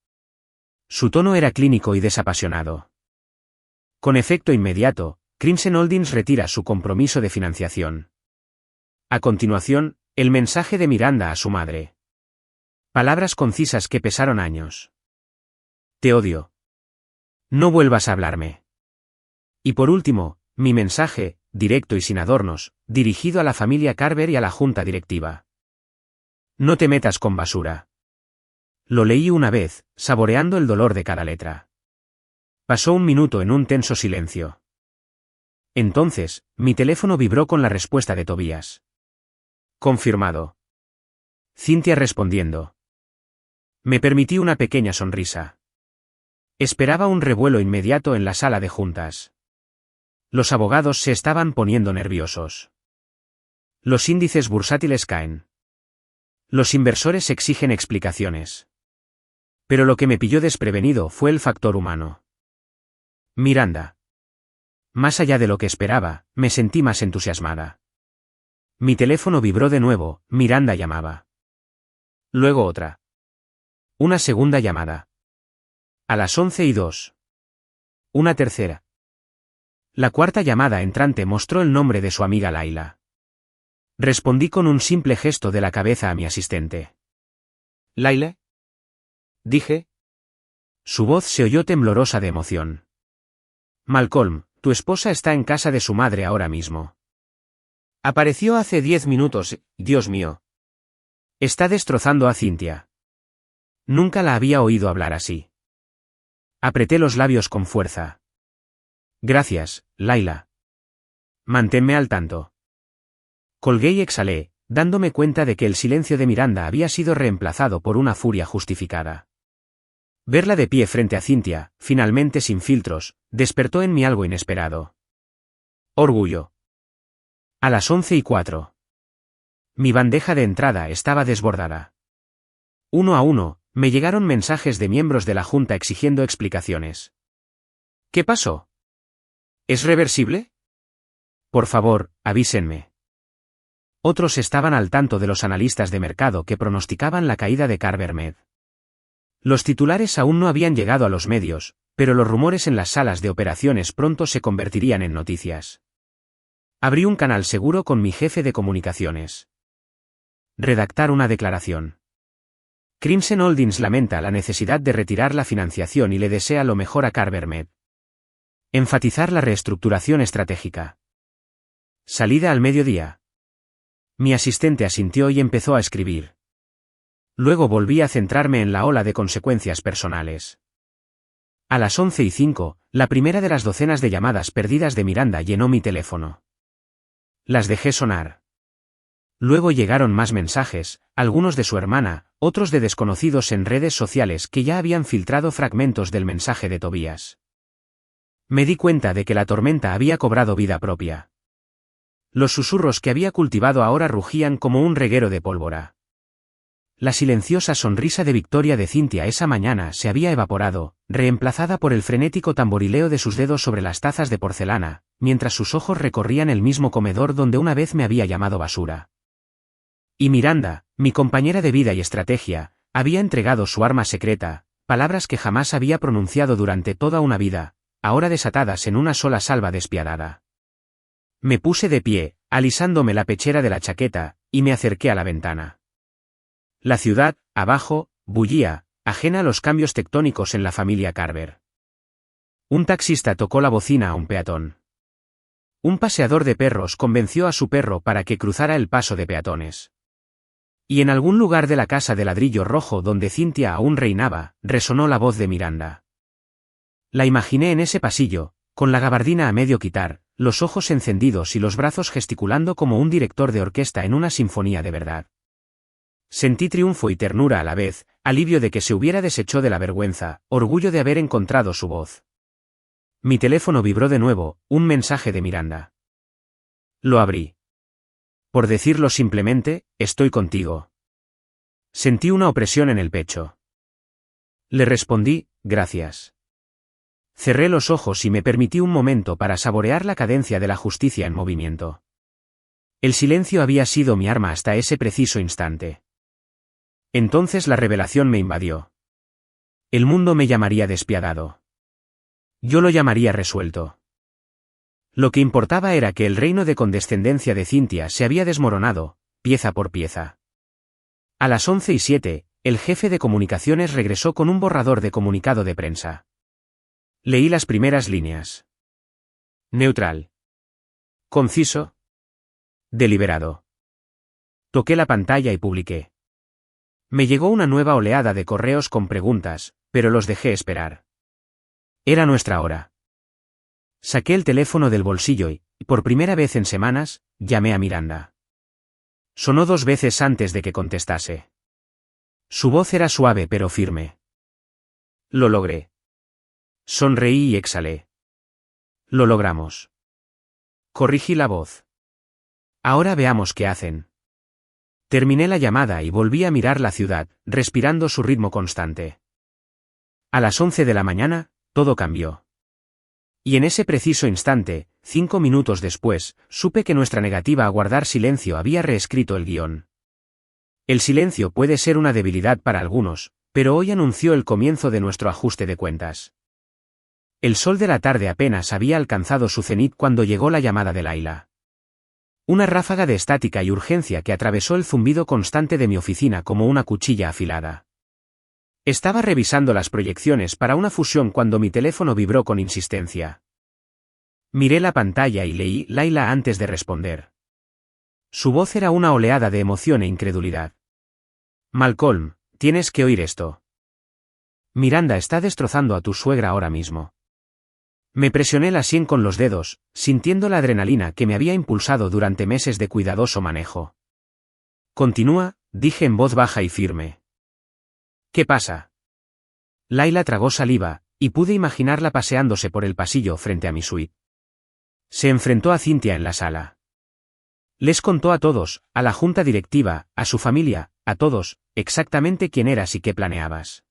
Su tono era clínico y desapasionado. Con efecto inmediato, Crimson Holdings retira su compromiso de financiación. A continuación, el mensaje de Miranda a su madre. Palabras concisas que pesaron años. Te odio. No vuelvas a hablarme. Y por último, mi mensaje, directo y sin adornos, dirigido a la familia Carver y a la junta directiva. No te metas con basura. Lo leí una vez, saboreando el dolor de cada letra. Pasó un minuto en un tenso silencio. Entonces, mi teléfono vibró con la respuesta de Tobías. Confirmado. Cynthia respondiendo. Me permití una pequeña sonrisa. Esperaba un revuelo inmediato en la sala de juntas. Los abogados se estaban poniendo nerviosos. Los índices bursátiles caen. Los inversores exigen explicaciones. Pero lo que me pilló desprevenido fue el factor humano. Miranda. Más allá de lo que esperaba, me sentí más entusiasmada. Mi teléfono vibró de nuevo, Miranda llamaba. Luego otra. Una segunda llamada. A las 11:02. Una tercera. La cuarta llamada entrante mostró el nombre de su amiga Laila. Respondí con un simple gesto de la cabeza a mi asistente. ¿Laila? Dije. Su voz se oyó temblorosa de emoción. Malcolm, tu esposa está en casa de su madre ahora mismo. Apareció hace 10 minutos, Dios mío. Está destrozando a Cynthia. Nunca la había oído hablar así. Apreté los labios con fuerza. Gracias, Laila. Manténme al tanto. Colgué y exhalé, dándome cuenta de que el silencio de Miranda había sido reemplazado por una furia justificada. Verla de pie frente a Cynthia, finalmente sin filtros, despertó en mí algo inesperado. Orgullo. A las 11:04. Mi bandeja de entrada estaba desbordada. Uno a uno, me llegaron mensajes de miembros de la junta exigiendo explicaciones. ¿Qué pasó? ¿Es reversible? Por favor, avísenme. Otros estaban al tanto de los analistas de mercado que pronosticaban la caída de Carver Med. Los titulares aún no habían llegado a los medios, pero los rumores en las salas de operaciones pronto se convertirían en noticias. Abrí un canal seguro con mi jefe de comunicaciones. Redactar una declaración. Crimson Holdings lamenta la necesidad de retirar la financiación y le desea lo mejor a Carver Med. Enfatizar la reestructuración estratégica. Salida al mediodía. Mi asistente asintió y empezó a escribir. Luego volví a centrarme en la ola de consecuencias personales. A las 11:05, la primera de las docenas de llamadas perdidas de Miranda llenó mi teléfono. Las dejé sonar. Luego llegaron más mensajes, algunos de su hermana, otros de desconocidos en redes sociales que ya habían filtrado fragmentos del mensaje de Tobías. Me di cuenta de que la tormenta había cobrado vida propia. Los susurros que había cultivado ahora rugían como un reguero de pólvora. La silenciosa sonrisa de victoria de Cynthia esa mañana se había evaporado, reemplazada por el frenético tamborileo de sus dedos sobre las tazas de porcelana, mientras sus ojos recorrían el mismo comedor donde una vez me había llamado basura. Y Miranda, mi compañera de vida y estrategia, había entregado su arma secreta, palabras que jamás había pronunciado durante toda una vida, ahora desatadas en una sola salva despiadada. Me puse de pie, alisándome la pechera de la chaqueta, y me acerqué a la ventana. La ciudad, abajo, bullía, ajena a los cambios tectónicos en la familia Carver. Un taxista tocó la bocina a un peatón. Un paseador de perros convenció a su perro para que cruzara el paso de peatones. Y en algún lugar de la casa de ladrillo rojo donde Cynthia aún reinaba, resonó la voz de Miranda. La imaginé en ese pasillo, con la gabardina a medio quitar, los ojos encendidos y los brazos gesticulando como un director de orquesta en una sinfonía de verdad. Sentí triunfo y ternura a la vez, alivio de que se hubiera deshecho de la vergüenza, orgullo de haber encontrado su voz. Mi teléfono vibró de nuevo, un mensaje de Miranda. Lo abrí. Por decirlo simplemente, estoy contigo. Sentí una opresión en el pecho. Le respondí, gracias. Cerré los ojos y me permití un momento para saborear la cadencia de la justicia en movimiento. El silencio había sido mi arma hasta ese preciso instante. Entonces la revelación me invadió. El mundo me llamaría despiadado. Yo lo llamaría resuelto. Lo que importaba era que el reino de condescendencia de Cynthia se había desmoronado, pieza por pieza. A las 11:07, el jefe de comunicaciones regresó con un borrador de comunicado de prensa. Leí las primeras líneas. Neutral. Conciso. Deliberado. Toqué la pantalla y publiqué. Me llegó una nueva oleada de correos con preguntas, pero los dejé esperar. Era nuestra hora. Saqué el teléfono del bolsillo y, por primera vez en semanas, llamé a Miranda. Sonó 2 veces antes de que contestase. Su voz era suave pero firme. Lo logré. Sonreí y exhalé. Lo logramos. Corrigí la voz. Ahora veamos qué hacen. Terminé la llamada y volví a mirar la ciudad, respirando su ritmo constante. A las 11 de la mañana, todo cambió. Y en ese preciso instante, 5 minutos después, supe que nuestra negativa a guardar silencio había reescrito el guión. El silencio puede ser una debilidad para algunos, pero hoy anunció el comienzo de nuestro ajuste de cuentas. El sol de la tarde apenas había alcanzado su cenit cuando llegó la llamada de Laila. Una ráfaga de estática y urgencia que atravesó el zumbido constante de mi oficina como una cuchilla afilada. Estaba revisando las proyecciones para una fusión cuando mi teléfono vibró con insistencia. Miré la pantalla y leí Laila antes de responder. Su voz era una oleada de emoción e incredulidad. Malcolm, tienes que oír esto. Miranda está destrozando a tu suegra ahora mismo. Me presioné la sien con los dedos, sintiendo la adrenalina que me había impulsado durante meses de cuidadoso manejo. Continúa, dije en voz baja y firme. ¿Qué pasa? Laila tragó saliva, y pude imaginarla paseándose por el pasillo frente a mi suite. Se enfrentó a Cynthia en la sala. Les contó a todos, a la junta directiva, a su familia, a todos, exactamente quién eras y qué planeabas.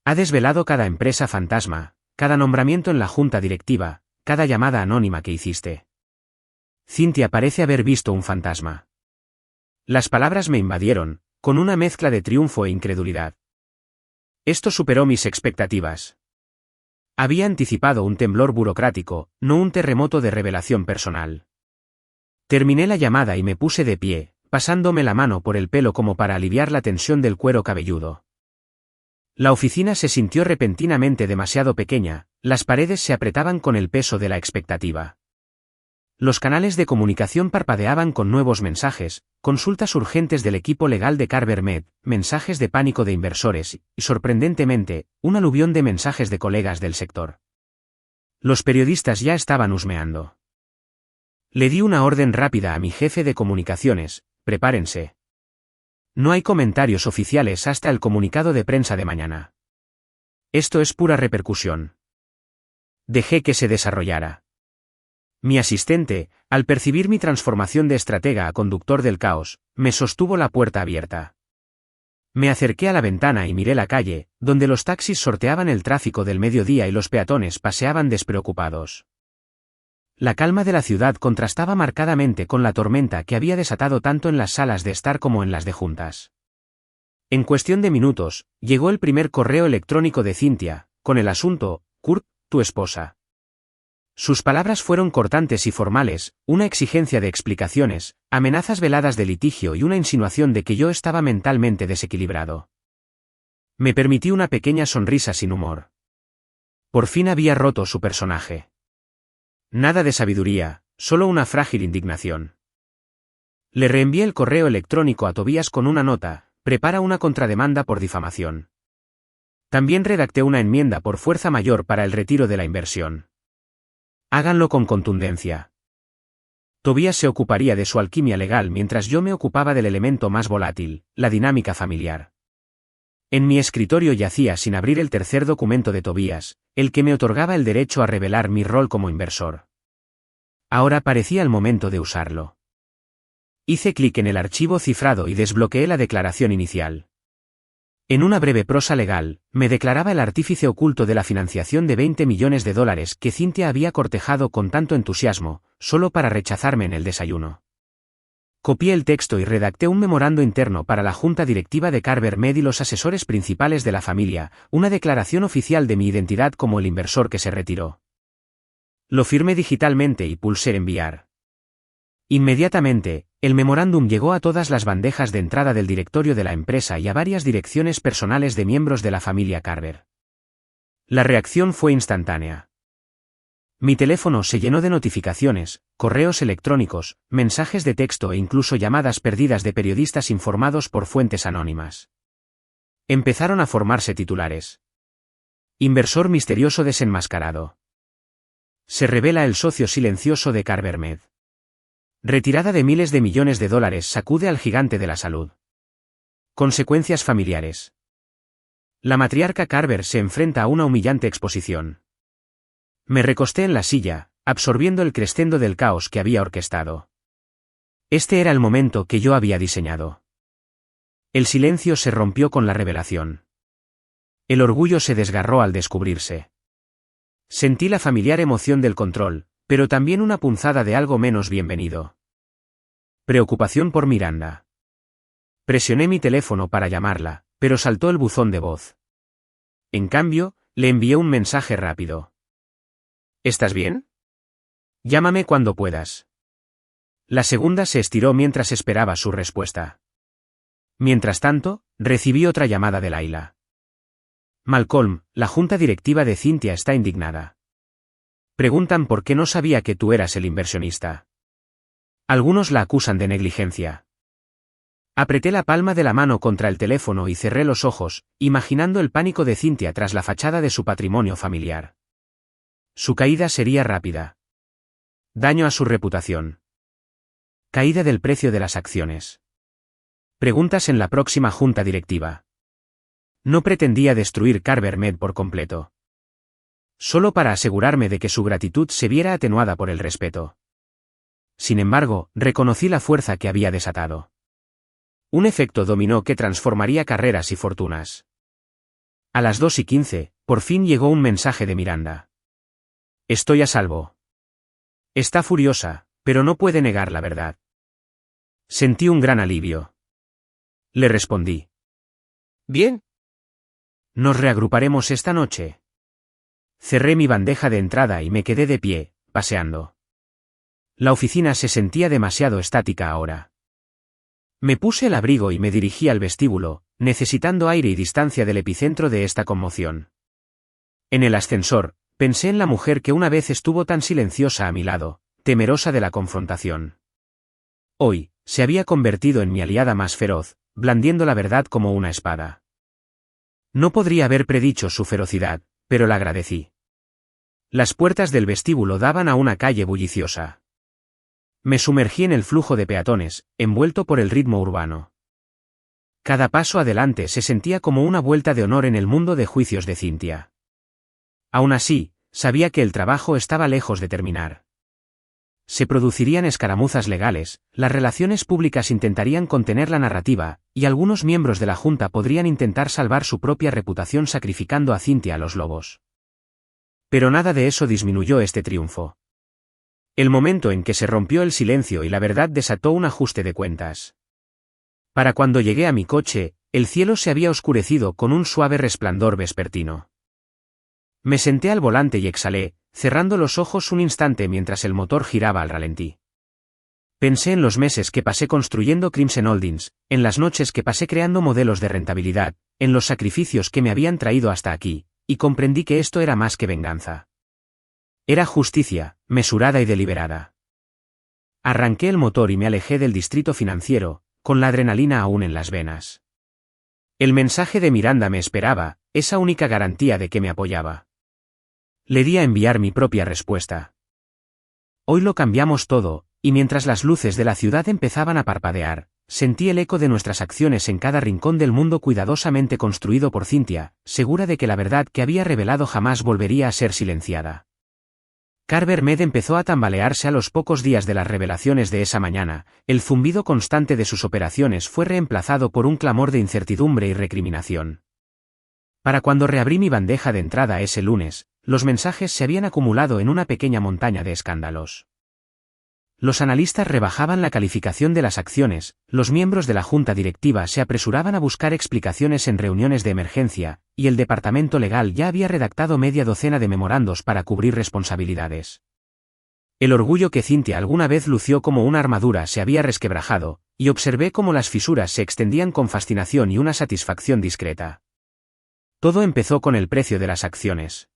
Ha desvelado cada empresa fantasma, cada nombramiento en la junta directiva, cada llamada anónima que hiciste. Cynthia parece haber visto un fantasma. Las palabras me invadieron, con una mezcla de triunfo e incredulidad. Esto superó mis expectativas. Había anticipado un temblor burocrático, no un terremoto de revelación personal. Terminé la llamada y me puse de pie, pasándome la mano por el pelo como para aliviar la tensión del cuero cabelludo. La oficina se sintió repentinamente demasiado pequeña, las paredes se apretaban con el peso de la expectativa. Los canales de comunicación parpadeaban con nuevos mensajes, consultas urgentes del equipo legal de Carver Med, mensajes de pánico de inversores y, sorprendentemente, un aluvión de mensajes de colegas del sector. Los periodistas ya estaban husmeando. Le di una orden rápida a mi jefe de comunicaciones: prepárense. No hay comentarios oficiales hasta el comunicado de prensa de mañana. Esto es pura repercusión. Dejé que se desarrollara. Mi asistente, al percibir mi transformación de estratega a conductor del caos, me sostuvo la puerta abierta. Me acerqué a la ventana y miré la calle, donde los taxis sorteaban el tráfico del mediodía y los peatones paseaban despreocupados. La calma de la ciudad contrastaba marcadamente con la tormenta que había desatado tanto en las salas de estar como en las de juntas. En cuestión de minutos, llegó el primer correo electrónico de Cynthia, con el asunto: Kurt, tu esposa. Sus palabras fueron cortantes y formales, una exigencia de explicaciones, amenazas veladas de litigio y una insinuación de que yo estaba mentalmente desequilibrado. Me permití una pequeña sonrisa sin humor. Por fin había roto su personaje. Nada de sabiduría, solo una frágil indignación. Le reenvié el correo electrónico a Tobías con una nota: prepara una contrademanda por difamación. También redacté una enmienda por fuerza mayor para el retiro de la inversión. Háganlo con contundencia. Tobías se ocuparía de su alquimia legal mientras yo me ocupaba del elemento más volátil, la dinámica familiar. En mi escritorio yacía sin abrir el tercer documento de Tobías, el que me otorgaba el derecho a revelar mi rol como inversor. Ahora parecía el momento de usarlo. Hice clic en el archivo cifrado y desbloqueé la declaración inicial. En una breve prosa legal, me declaraba el artífice oculto de la financiación de $20 millones que Cynthia había cortejado con tanto entusiasmo, solo para rechazarme en el desayuno. Copié el texto y redacté un memorando interno para la junta directiva de Carver Med y los asesores principales de la familia, una declaración oficial de mi identidad como el inversor que se retiró. Lo firmé digitalmente y pulsé enviar. Inmediatamente, el memorándum llegó a todas las bandejas de entrada del directorio de la empresa y a varias direcciones personales de miembros de la familia Carver. La reacción fue instantánea. Mi teléfono se llenó de notificaciones, correos electrónicos, mensajes de texto e incluso llamadas perdidas de periodistas informados por fuentes anónimas. Empezaron a formarse titulares. Inversor misterioso desenmascarado. Se revela el socio silencioso de Carver Med. Retirada de miles de millones de dólares sacude al gigante de la salud. Consecuencias familiares. La matriarca Carver se enfrenta a una humillante exposición. Me recosté en la silla, absorbiendo el crescendo del caos que había orquestado. Este era el momento que yo había diseñado. El silencio se rompió con la revelación. El orgullo se desgarró al descubrirse. Sentí la familiar emoción del control, pero también una punzada de algo menos bienvenido. Preocupación por Miranda. Presioné mi teléfono para llamarla, pero saltó el buzón de voz. En cambio, le envié un mensaje rápido. ¿Estás bien? Llámame cuando puedas. La segunda se estiró mientras esperaba su respuesta. Mientras tanto, recibí otra llamada de Laila. Malcolm, la junta directiva de Cynthia está indignada. Preguntan por qué no sabía que tú eras el inversionista. Algunos la acusan de negligencia. Apreté la palma de la mano contra el teléfono y cerré los ojos, imaginando el pánico de Cynthia tras la fachada de su patrimonio familiar. Su caída sería rápida. Daño a su reputación. Caída del precio de las acciones. Preguntas en la próxima junta directiva. No pretendía destruir Carver Med por completo. Solo para asegurarme de que su gratitud se viera atenuada por el respeto. Sin embargo, reconocí la fuerza que había desatado. Un efecto dominó que transformaría carreras y fortunas. A las 2:15, por fin llegó un mensaje de Miranda. Estoy a salvo. Está furiosa, pero no puede negar la verdad. Sentí un gran alivio. Le respondí. Bien. ¿Nos reagruparemos esta noche? Cerré mi bandeja de entrada y me quedé de pie, paseando. La oficina se sentía demasiado estática ahora. Me puse el abrigo y me dirigí al vestíbulo, necesitando aire y distancia del epicentro de esta conmoción. En el ascensor, pensé en la mujer que una vez estuvo tan silenciosa a mi lado, temerosa de la confrontación. Hoy, se había convertido en mi aliada más feroz, blandiendo la verdad como una espada. No podría haber predicho su ferocidad, pero la agradecí. Las puertas del vestíbulo daban a una calle bulliciosa. Me sumergí en el flujo de peatones, envuelto por el ritmo urbano. Cada paso adelante se sentía como una vuelta de honor en el mundo de juicios de Cynthia. Aún así, sabía que el trabajo estaba lejos de terminar. se producirían escaramuzas legales, las relaciones públicas intentarían contener la narrativa, y algunos miembros de la Junta podrían intentar salvar su propia reputación sacrificando a Cynthia a los lobos. Pero nada de eso disminuyó este triunfo. El momento en que se rompió el silencio y la verdad desató un ajuste de cuentas. Para cuando llegué a mi coche, el cielo se había oscurecido con un suave resplandor vespertino. Me senté al volante y exhalé, cerrando los ojos un instante mientras el motor giraba al ralentí. Pensé en los meses que pasé construyendo Crimson Holdings, en las noches que pasé creando modelos de rentabilidad, en los sacrificios que me habían traído hasta aquí, y comprendí que esto era más que venganza. Era justicia, mesurada y deliberada. Arranqué el motor y me alejé del distrito financiero, con la adrenalina aún en las venas. El mensaje de Miranda me esperaba, esa única garantía de que me apoyaba. Le di a enviar mi propia respuesta. Hoy lo cambiamos todo, y mientras las luces de la ciudad empezaban a parpadear, sentí el eco de nuestras acciones en cada rincón del mundo cuidadosamente construido por Cynthia, segura de que la verdad que había revelado jamás volvería a ser silenciada. Carver Mead empezó a tambalearse a los pocos días de las revelaciones de esa mañana, el zumbido constante de sus operaciones fue reemplazado por un clamor de incertidumbre y recriminación. Para cuando reabrí mi bandeja de entrada ese lunes, los mensajes se habían acumulado en una pequeña montaña de escándalos. Los analistas rebajaban la calificación de las acciones, los miembros de la junta directiva se apresuraban a buscar explicaciones en reuniones de emergencia, y el departamento legal ya había redactado media docena de memorandos para cubrir responsabilidades. El orgullo que Cynthia alguna vez lució como una armadura se había resquebrajado, y observé cómo las fisuras se extendían con fascinación y una satisfacción discreta. Todo empezó con el precio de las acciones.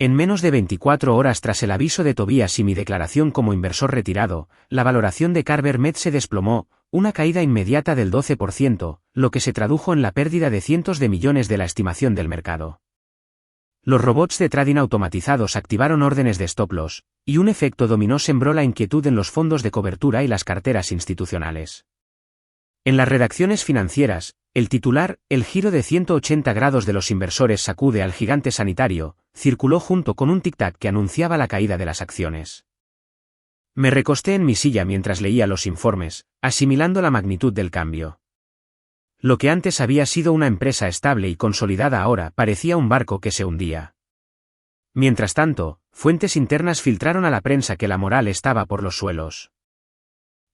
En menos de 24 horas tras el aviso de Tobias y mi declaración como inversor retirado, la valoración de Carver Mead se desplomó, una caída inmediata del 12%, lo que se tradujo en la pérdida de cientos de millones de la estimación del mercado. Los robots de trading automatizados activaron órdenes de stop loss, y un efecto dominó sembró la inquietud en los fondos de cobertura y las carteras institucionales. En las redacciones financieras, el titular, el giro de 180 grados de los inversores sacude al gigante sanitario, circuló junto con un tic-tac que anunciaba la caída de las acciones. Me recosté en mi silla mientras leía los informes, asimilando la magnitud del cambio. Lo que antes había sido una empresa estable y consolidada ahora parecía un barco que se hundía. Mientras tanto, fuentes internas filtraron a la prensa que la moral estaba por los suelos.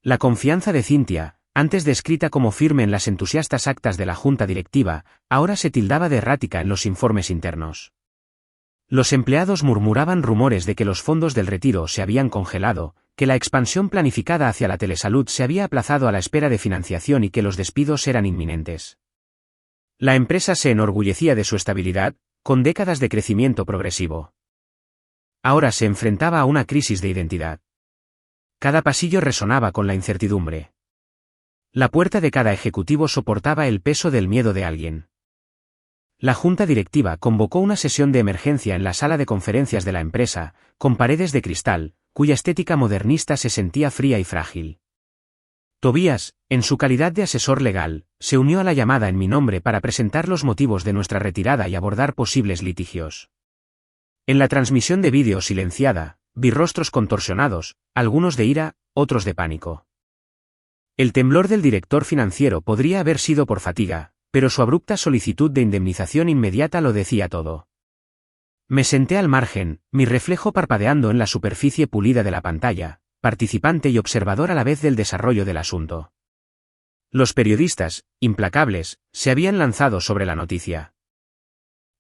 La confianza de Cynthia, antes descrita como firme en las entusiastas actas de la junta directiva, ahora se tildaba de errática en los informes internos. Los empleados murmuraban rumores de que los fondos del retiro se habían congelado, que la expansión planificada hacia la telesalud se había aplazado a la espera de financiación y que los despidos eran inminentes. La empresa se enorgullecía de su estabilidad, con décadas de crecimiento progresivo. Ahora se enfrentaba a una crisis de identidad. Cada pasillo resonaba con la incertidumbre. La puerta de cada ejecutivo soportaba el peso del miedo de alguien. La junta directiva convocó una sesión de emergencia en la sala de conferencias de la empresa, con paredes de cristal, cuya estética modernista se sentía fría y frágil. Tobias, en su calidad de asesor legal, se unió a la llamada en mi nombre para presentar los motivos de nuestra retirada y abordar posibles litigios. En la transmisión de vídeo silenciada, vi rostros contorsionados, algunos de ira, otros de pánico. El temblor del director financiero podría haber sido por fatiga, pero su abrupta solicitud de indemnización inmediata lo decía todo. Me senté al margen, mi reflejo parpadeando en la superficie pulida de la pantalla, participante y observador a la vez del desarrollo del asunto. Los periodistas, implacables, se habían lanzado sobre la noticia.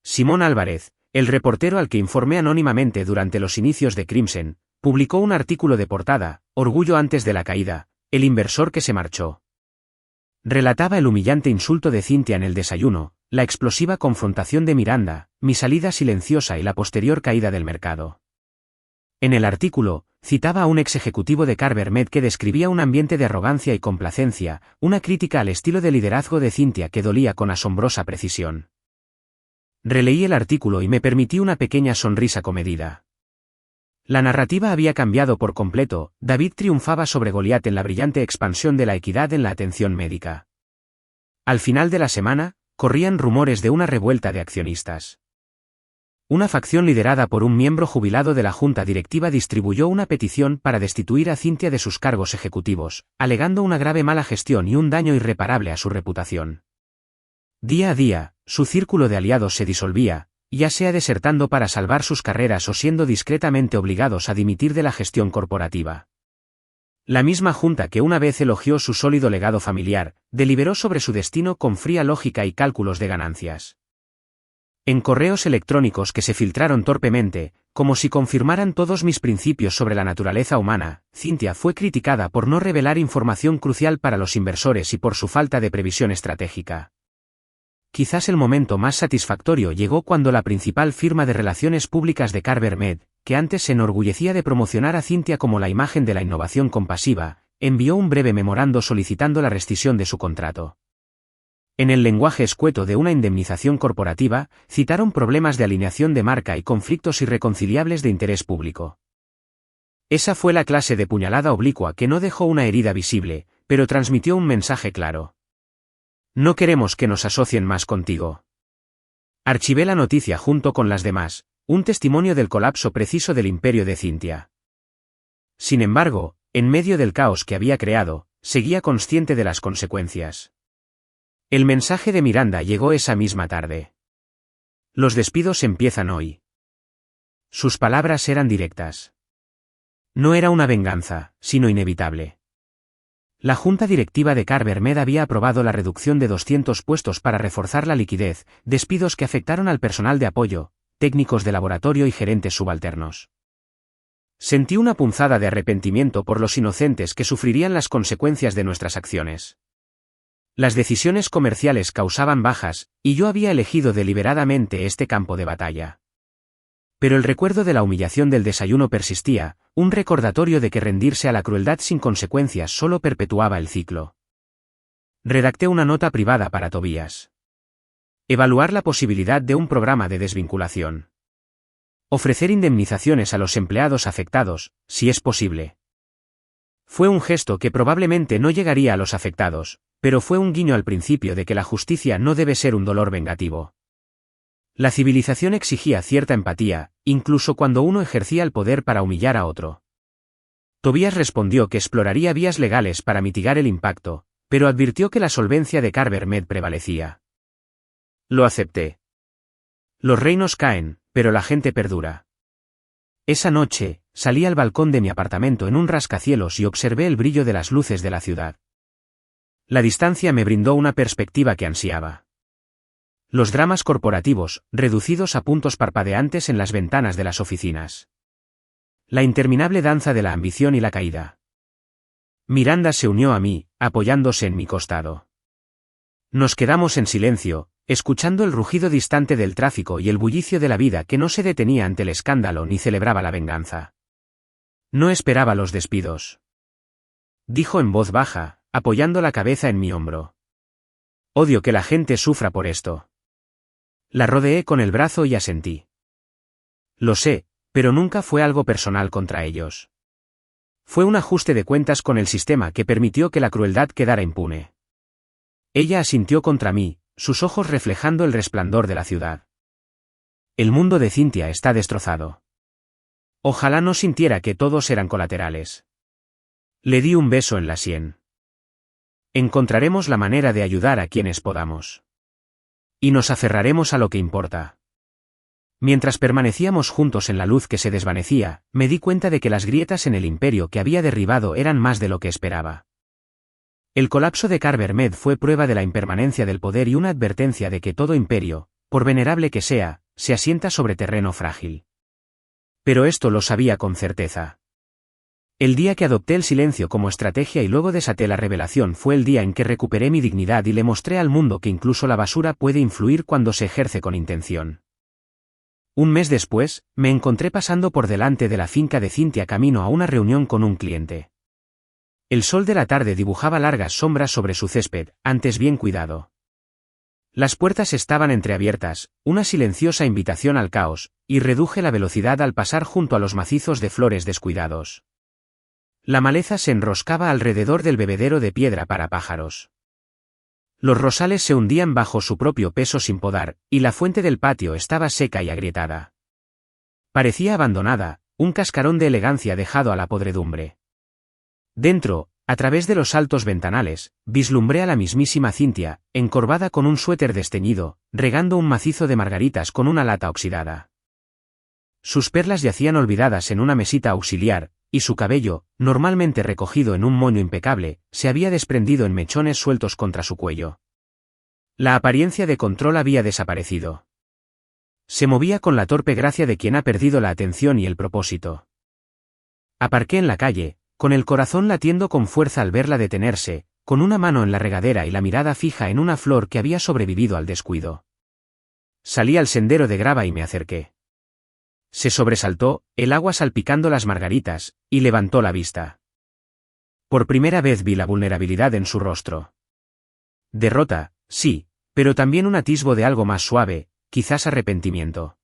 Simón Álvarez, el reportero al que informé anónimamente durante los inicios de Crimson, publicó un artículo de portada, Orgullo antes de la caída, el inversor que se marchó. Relataba el humillante insulto de Cynthia en el desayuno, la explosiva confrontación de Miranda, mi salida silenciosa y la posterior caída del mercado. En el artículo, citaba a un ex ejecutivo de Carver Mead que describía un ambiente de arrogancia y complacencia, una crítica al estilo de liderazgo de Cynthia que dolía con asombrosa precisión. Releí el artículo y me permití una pequeña sonrisa comedida. La narrativa había cambiado por completo, David triunfaba sobre Goliat en la brillante expansión de la equidad en la atención médica. Al final de la semana, corrían rumores de una revuelta de accionistas. Una facción liderada por un miembro jubilado de la junta directiva distribuyó una petición para destituir a Cynthia de sus cargos ejecutivos, alegando una grave mala gestión y un daño irreparable a su reputación. Día a día, su círculo de aliados se disolvía, ya sea desertando para salvar sus carreras o siendo discretamente obligados a dimitir de la gestión corporativa. La misma junta que una vez elogió su sólido legado familiar, deliberó sobre su destino con fría lógica y cálculos de ganancias. En correos electrónicos que se filtraron torpemente, como si confirmaran todos mis principios sobre la naturaleza humana, Cynthia fue criticada por no revelar información crucial para los inversores y por su falta de previsión estratégica. Quizás el momento más satisfactorio llegó cuando la principal firma de relaciones públicas de Carver Med, que antes se enorgullecía de promocionar a Cynthia como la imagen de la innovación compasiva, envió un breve memorando solicitando la rescisión de su contrato. En el lenguaje escueto de una indemnización corporativa, citaron problemas de alineación de marca y conflictos irreconciliables de interés público. Esa fue la clase de puñalada oblicua que no dejó una herida visible, pero transmitió un mensaje claro. No queremos que nos asocien más contigo. Archivé la noticia junto con las demás, un testimonio del colapso preciso del imperio de Cynthia. Sin embargo, en medio del caos que había creado, seguía consciente de las consecuencias. El mensaje de Miranda llegó esa misma tarde. Los despidos empiezan hoy. Sus palabras eran directas. No era una venganza, sino inevitable. La junta directiva de Carver Med había aprobado la reducción de 200 puestos para reforzar la liquidez, despidos que afectaron al personal de apoyo, técnicos de laboratorio y gerentes subalternos. Sentí una punzada de arrepentimiento por los inocentes que sufrirían las consecuencias de nuestras acciones. Las decisiones comerciales causaban bajas, y yo había elegido deliberadamente este campo de batalla. Pero el recuerdo de la humillación del desayuno persistía, un recordatorio de que rendirse a la crueldad sin consecuencias solo perpetuaba el ciclo. Redacté una nota privada para Tobías. Evaluar la posibilidad de un programa de desvinculación. Ofrecer indemnizaciones a los empleados afectados, si es posible. Fue un gesto que probablemente no llegaría a los afectados, pero fue un guiño al principio de que la justicia no debe ser un dolor vengativo. La civilización exigía cierta empatía, incluso cuando uno ejercía el poder para humillar a otro. Tobías respondió que exploraría vías legales para mitigar el impacto, pero advirtió que la solvencia de Carver Med prevalecía. Lo acepté. Los reinos caen, pero la gente perdura. Esa noche, salí al balcón de mi apartamento en un rascacielos y observé el brillo de las luces de la ciudad. La distancia me brindó una perspectiva que ansiaba. Los dramas corporativos, reducidos a puntos parpadeantes en las ventanas de las oficinas. La interminable danza de la ambición y la caída. Miranda se unió a mí, apoyándose en mi costado. Nos quedamos en silencio, escuchando el rugido distante del tráfico y el bullicio de la vida que no se detenía ante el escándalo ni celebraba la venganza. No esperaba los despidos. Dijo en voz baja, apoyando la cabeza en mi hombro. Odio que la gente sufra por esto. La rodeé con el brazo y asentí. Lo sé, pero nunca fue algo personal contra ellos. Fue un ajuste de cuentas con el sistema que permitió que la crueldad quedara impune. Ella asintió contra mí, sus ojos reflejando el resplandor de la ciudad. El mundo de Cynthia está destrozado. Ojalá no sintiera que todos eran colaterales. Le di un beso en la sien. Encontraremos la manera de ayudar a quienes podamos. Y nos aferraremos a lo que importa. Mientras permanecíamos juntos en la luz que se desvanecía, me di cuenta de que las grietas en el imperio que había derribado eran más de lo que esperaba. El colapso de Carver Med fue prueba de la impermanencia del poder y una advertencia de que todo imperio, por venerable que sea, se asienta sobre terreno frágil. Pero esto lo sabía con certeza. El día que adopté el silencio como estrategia y luego desaté la revelación fue el día en que recuperé mi dignidad y le mostré al mundo que incluso la basura puede influir cuando se ejerce con intención. Un mes después, me encontré pasando por delante de la finca de Cynthia camino a una reunión con un cliente. El sol de la tarde dibujaba largas sombras sobre su césped, antes bien cuidado. Las puertas estaban entreabiertas, una silenciosa invitación al caos, y reduje la velocidad al pasar junto a los macizos de flores descuidados. La maleza se enroscaba alrededor del bebedero de piedra para pájaros. Los rosales se hundían bajo su propio peso sin podar, y la fuente del patio estaba seca y agrietada. Parecía abandonada, un cascarón de elegancia dejado a la podredumbre. Dentro, a través de los altos ventanales, vislumbré a la mismísima Cynthia, encorvada con un suéter desteñido, regando un macizo de margaritas con una lata oxidada. Sus perlas yacían olvidadas en una mesita auxiliar, y su cabello, normalmente recogido en un moño impecable, se había desprendido en mechones sueltos contra su cuello. La apariencia de control había desaparecido. Se movía con la torpe gracia de quien ha perdido la atención y el propósito. Aparqué en la calle, con el corazón latiendo con fuerza al verla detenerse, con una mano en la regadera y la mirada fija en una flor que había sobrevivido al descuido. Salí al sendero de grava y me acerqué. Se sobresaltó, el agua salpicando las margaritas, y levantó la vista. Por primera vez vi la vulnerabilidad en su rostro. Derrota, sí, pero también un atisbo de algo más suave, quizás arrepentimiento.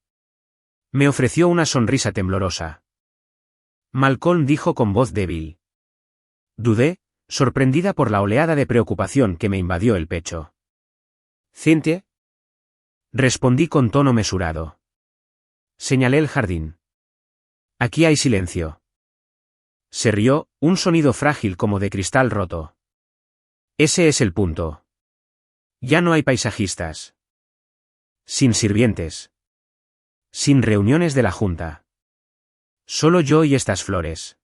Me ofreció una sonrisa temblorosa. Malcolm dijo con voz débil. Dudé, sorprendida por la oleada de preocupación que me invadió el pecho. ¿Cynthia? Respondí con tono mesurado. Señalé el jardín. Aquí hay silencio. Se rió, un sonido frágil como de cristal roto. Ese es el punto. Ya no hay paisajistas. Sin sirvientes. Sin reuniones de la junta. Solo yo y estas flores.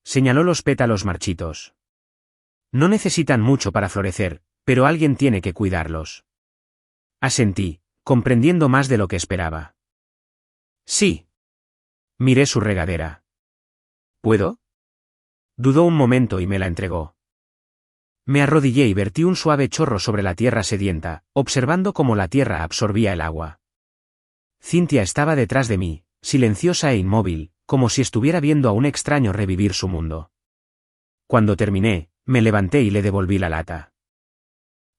Señaló los pétalos marchitos. No necesitan mucho para florecer, pero alguien tiene que cuidarlos. Asentí, comprendiendo más de lo que esperaba. Sí. Miré su regadera. ¿Puedo? Dudó un momento y me la entregó. Me arrodillé y vertí un suave chorro sobre la tierra sedienta, observando cómo la tierra absorbía el agua. Cynthia estaba detrás de mí, silenciosa e inmóvil, como si estuviera viendo a un extraño revivir su mundo. Cuando terminé, me levanté y le devolví la lata.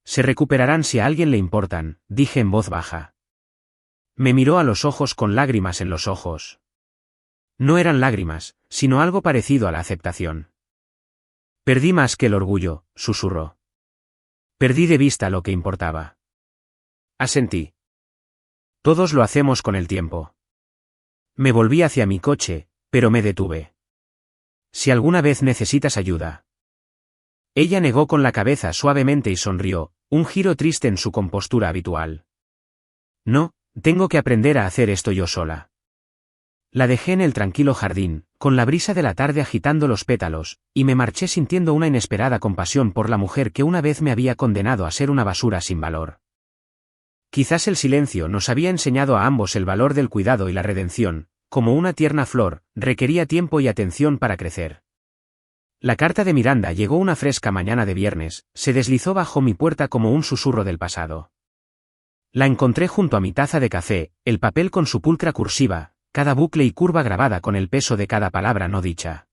Se recuperarán si a alguien le importan, dije en voz baja. Me miró a los ojos con lágrimas en los ojos. No eran lágrimas, sino algo parecido a la aceptación. Perdí más que el orgullo, susurró. Perdí de vista lo que importaba. Asentí. Todos lo hacemos con el tiempo. Me volví hacia mi coche, pero me detuve. Si alguna vez necesitas ayuda. Ella negó con la cabeza suavemente y sonrió, un giro triste en su compostura habitual. No, tengo que aprender a hacer esto yo sola. La dejé en el tranquilo jardín, con la brisa de la tarde agitando los pétalos, y me marché sintiendo una inesperada compasión por la mujer que una vez me había condenado a ser una basura sin valor. Quizás el silencio nos había enseñado a ambos el valor del cuidado y la redención, como una tierna flor, requería tiempo y atención para crecer. La carta de Miranda llegó una fresca mañana de viernes, se deslizó bajo mi puerta como un susurro del pasado. La encontré junto a mi taza de café, el papel con su pulcra cursiva, cada bucle y curva grabada con el peso de cada palabra no dicha.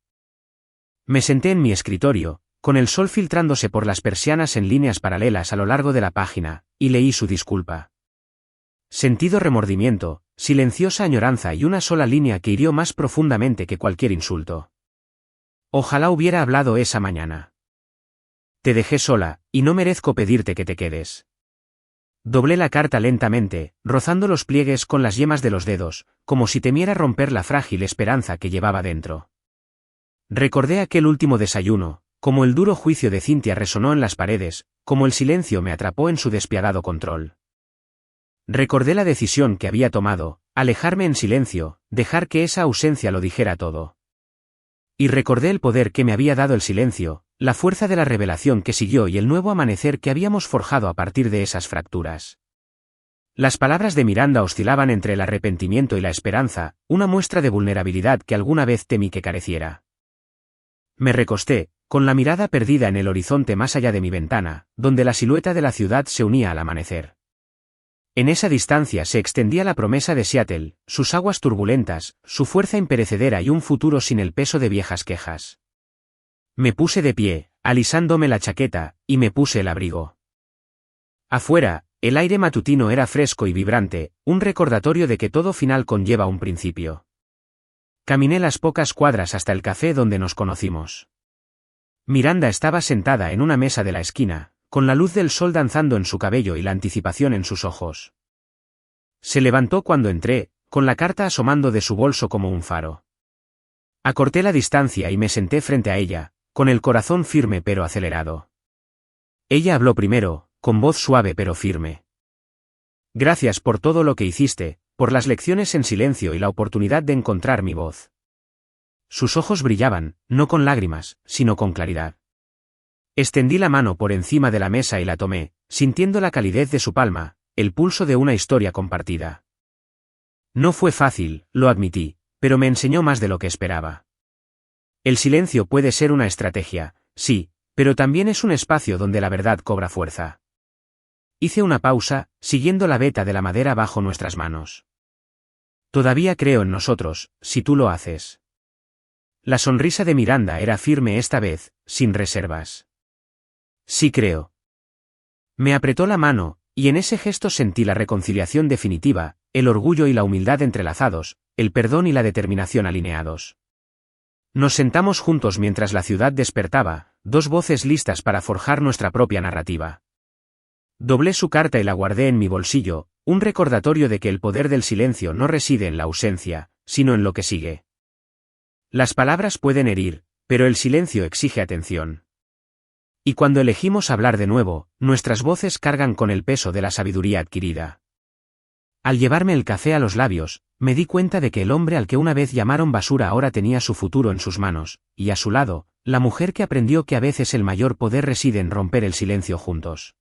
Me senté en mi escritorio, con el sol filtrándose por las persianas en líneas paralelas a lo largo de la página, y leí su disculpa. Sentido remordimiento, silenciosa añoranza y una sola línea que hirió más profundamente que cualquier insulto. Ojalá hubiera hablado esa mañana. Te dejé sola, y no merezco pedirte que te quedes. Doblé la carta lentamente, rozando los pliegues con las yemas de los dedos, como si temiera romper la frágil esperanza que llevaba dentro. Recordé aquel último desayuno, como el duro juicio de Cynthia resonó en las paredes, como el silencio me atrapó en su despiadado control. Recordé la decisión que había tomado, alejarme en silencio, dejar que esa ausencia lo dijera todo. Y recordé el poder que me había dado el silencio, la fuerza de la revelación que siguió y el nuevo amanecer que habíamos forjado a partir de esas fracturas. Las palabras de Miranda oscilaban entre el arrepentimiento y la esperanza, una muestra de vulnerabilidad que alguna vez temí que careciera. Me recosté, con la mirada perdida en el horizonte más allá de mi ventana, donde la silueta de la ciudad se unía al amanecer. En esa distancia se extendía la promesa de Seattle, sus aguas turbulentas, su fuerza imperecedera y un futuro sin el peso de viejas quejas. Me puse de pie, alisándome la chaqueta, y me puse el abrigo. Afuera, el aire matutino era fresco y vibrante, un recordatorio de que todo final conlleva un principio. Caminé las pocas cuadras hasta el café donde nos conocimos. Miranda estaba sentada en una mesa de la esquina, con la luz del sol danzando en su cabello y la anticipación en sus ojos. Se levantó cuando entré, con la carta asomando de su bolso como un faro. Acorté la distancia y me senté frente a ella, con el corazón firme pero acelerado. Ella habló primero, con voz suave pero firme. Gracias por todo lo que hiciste, por las lecciones en silencio y la oportunidad de encontrar mi voz. Sus ojos brillaban, no con lágrimas, sino con claridad. Extendí la mano por encima de la mesa y la tomé, sintiendo la calidez de su palma, el pulso de una historia compartida. No fue fácil, lo admití, pero me enseñó más de lo que esperaba. El silencio puede ser una estrategia, sí, pero también es un espacio donde la verdad cobra fuerza. Hice una pausa, siguiendo la veta de la madera bajo nuestras manos. Todavía creo en nosotros, si tú lo haces. La sonrisa de Miranda era firme esta vez, sin reservas. Sí creo. Me apretó la mano, y en ese gesto sentí la reconciliación definitiva, el orgullo y la humildad entrelazados, el perdón y la determinación alineados. Nos sentamos juntos mientras la ciudad despertaba, dos voces listas para forjar nuestra propia narrativa. Doblé su carta y la guardé en mi bolsillo, un recordatorio de que el poder del silencio no reside en la ausencia, sino en lo que sigue. Las palabras pueden herir, pero el silencio exige atención. Y cuando elegimos hablar de nuevo, nuestras voces cargan con el peso de la sabiduría adquirida. Al llevarme el café a los labios, me di cuenta de que el hombre al que una vez llamaron basura ahora tenía su futuro en sus manos, y a su lado, la mujer que aprendió que a veces el mayor poder reside en romper el silencio juntos.